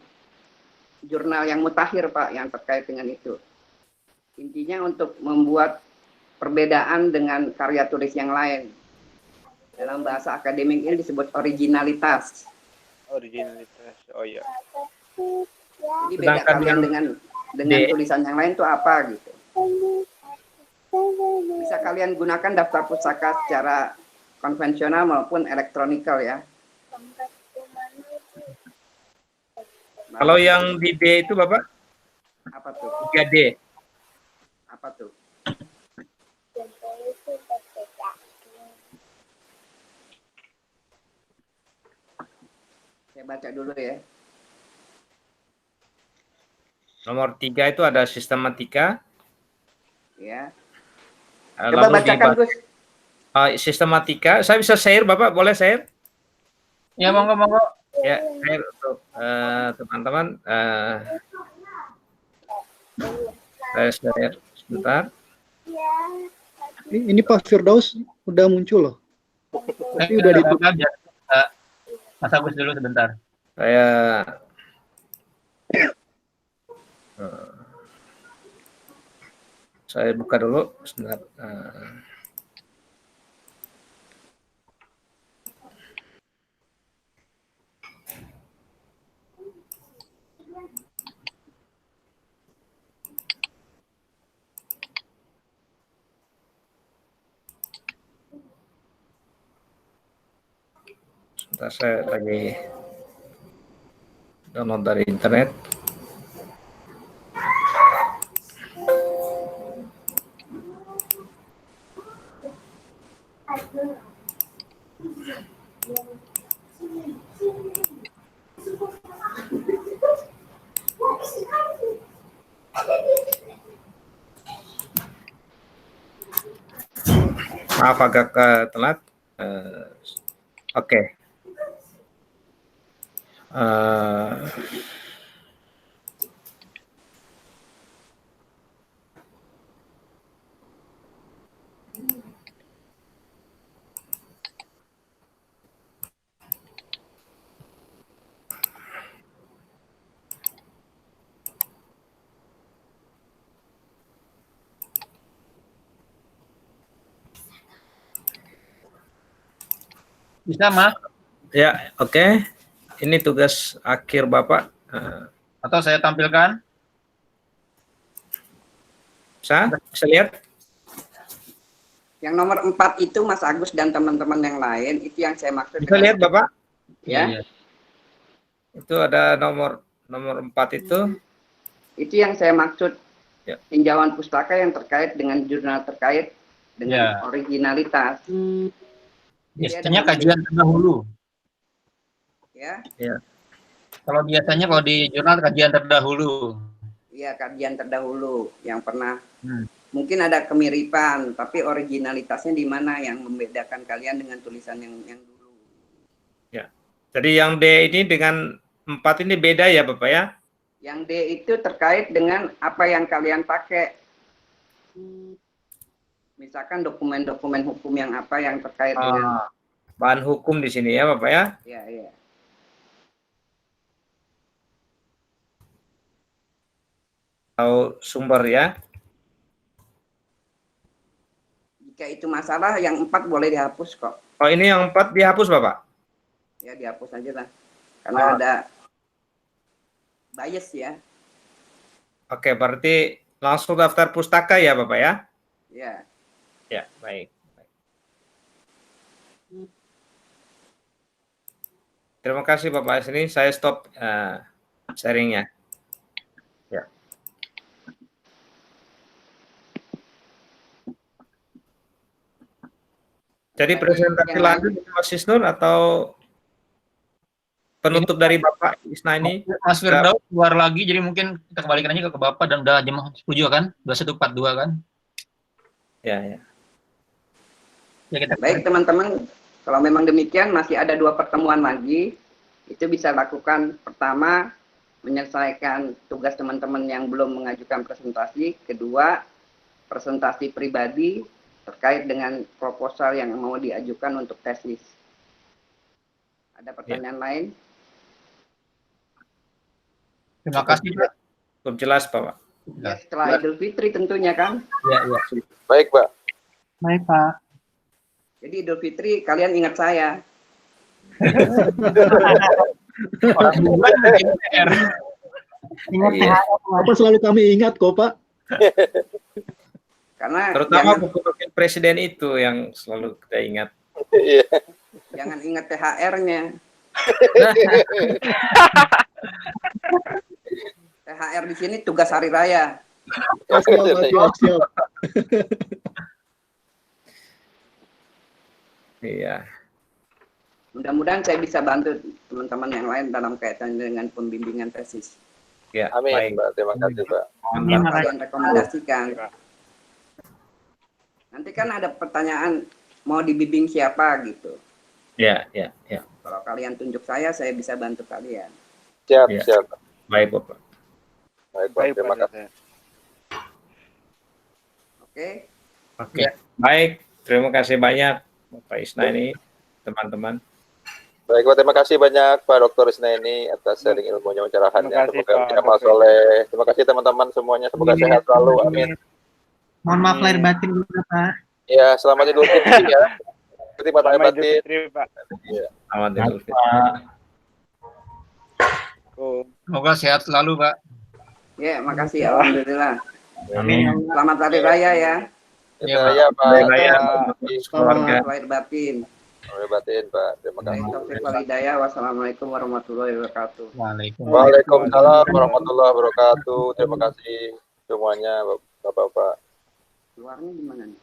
jurnal yang mutakhir Pak, yang terkait dengan itu. Intinya untuk membuat perbedaan dengan karya tulis yang lain. Dalam bahasa akademik ini disebut originalitas. Originalitas, oh iya. Jadi beda kalian dengan tulisan yang lain itu apa gitu. Bisa kalian gunakan daftar pustaka secara konvensional maupun elektronikal ya. Kalau yang di D itu Bapak? Apa tuh? 3D. Apa tuh? Saya baca dulu ya. Nomor 3 itu ada sistematika. Ya. Coba bacakan Gus. Sistematika, saya bisa share Bapak, boleh share? Ya, monggo. Ya, share untuk teman-teman. Saya share sebentar. Ini Pak Firdaus udah muncul loh. Tapi udah ditutup. Mas Agus dulu sebentar. Saya buka dulu sebentar. Sebentar, saya lagi download dari internet. Maaf agak telat. Oke. Bisa, Mas? Ya, oke. Ini tugas akhir Bapak. Atau saya tampilkan? Bisa lihat? Yang nomor 4 itu Mas Agus dan teman-teman yang lain, itu yang saya maksud. Bisa lihat Bapak? Ya. Itu ada nomor 4 itu. Itu yang saya maksud. Ya. Tinjauan pustaka yang terkait dengan jurnal terkait dengan originalitas. Biasanya kajian terdahulu. Ya. Ya. Kalau biasanya kalau di jurnal kajian terdahulu. Iya, kajian terdahulu yang pernah. Mungkin ada kemiripan, tapi originalitasnya di mana yang membedakan kalian dengan tulisan yang dulu. Ya. Jadi yang D ini dengan 4 ini beda ya Bapak ya? Yang D itu terkait dengan apa yang kalian pakai. Misalkan dokumen-dokumen hukum yang apa yang terkait dengan bahan hukum di sini ya Bapak ya? Iya, iya. Atau sumber ya? Jika itu masalah, yang 4 boleh dihapus kok. Oh ini yang 4 dihapus Bapak? Ya dihapus aja lah. Karena ada bias ya. Oke, berarti langsung daftar pustaka ya Bapak ya? Ya. Ya, baik. Terima kasih Bapak Asni, saya stop sharingnya. Ya. Jadi presentasi lanjut Mas Isnur atau penutup dari Bapak Isnaini. Mas Firdaus keluar lagi, jadi mungkin kita kembalikan aja ke Bapak dan udah jam 10 kan? 21.42 kan? Ya. Ya, kita Baik teman-teman, kalau memang demikian masih ada 2 pertemuan lagi. Itu bisa lakukan pertama menyelesaikan tugas teman-teman yang belum mengajukan presentasi. Kedua, presentasi pribadi terkait dengan proposal yang mau diajukan untuk tesis. Ada pertanyaan lain? terima kasih Pak. Cukup jelas, Pak. Ya, setelah Idul Fitri tentunya kan. Ya. Baik, Pak. Baik, Pak. Jadi Idul Fitri kalian ingat saya. Orang bulan DPR. Ingat Iya. THR, Pak. Apa selalu kami ingat kok, Pak. Karena Terutama jangan, buku wakil presiden itu yang selalu kita ingat. Iya. jangan ingat THR-nya. THR di sini tugas hari raya. Siap, Pak, siap. Iya. Mudah-mudahan saya bisa bantu teman-teman yang lain dalam kaitan dengan pembimbingan tesis. Ya, Amin, baik. Pak. Terima kasih, Pak. Amin, Apa Pak. yang rekomendasikan. Nanti kan ada pertanyaan mau dibimbing siapa gitu. Ya. Kalau kalian tunjuk saya bisa bantu kalian. Siap, Iya. siap. Baik, Bapak. Baik, Pak. Terima kasih. Oke? Oke. Baik, terima kasih banyak Bapak Isnaini, teman-teman. Baik, Pak. Terima kasih banyak Pak Dr. Isnaini atas sharing ilmunya, pencerahannya. Terima kasih, Semoga Pak beramal Dr. soleh. Terima kasih teman-teman semuanya. Semoga Amin. sehat selalu. Amin. Mohon maaf lahir batin juga, Pak. Ya, selamat Idul Fitri ya. Seperti Pak Selamat Idul batin. Fitri, Pak. Selamat Idul Fitri. Pak. Oh. Semoga sehat selalu Pak. Ya, makasih. Alhamdulillah. Amin. Selamat hari raya ya. Ya, Pak. Hari raya Selamat untuk keluarga. Selamat lahir batin. batin, Pak. Terima kasih. Taufiq wal hidayah. Wassalamualaikum warahmatullahi wabarakatuh. Waalaikumsalam warahmatullahi wabarakatuh. Terima kasih semuanya, Bapak-bapak. Keluarnya gimana nih?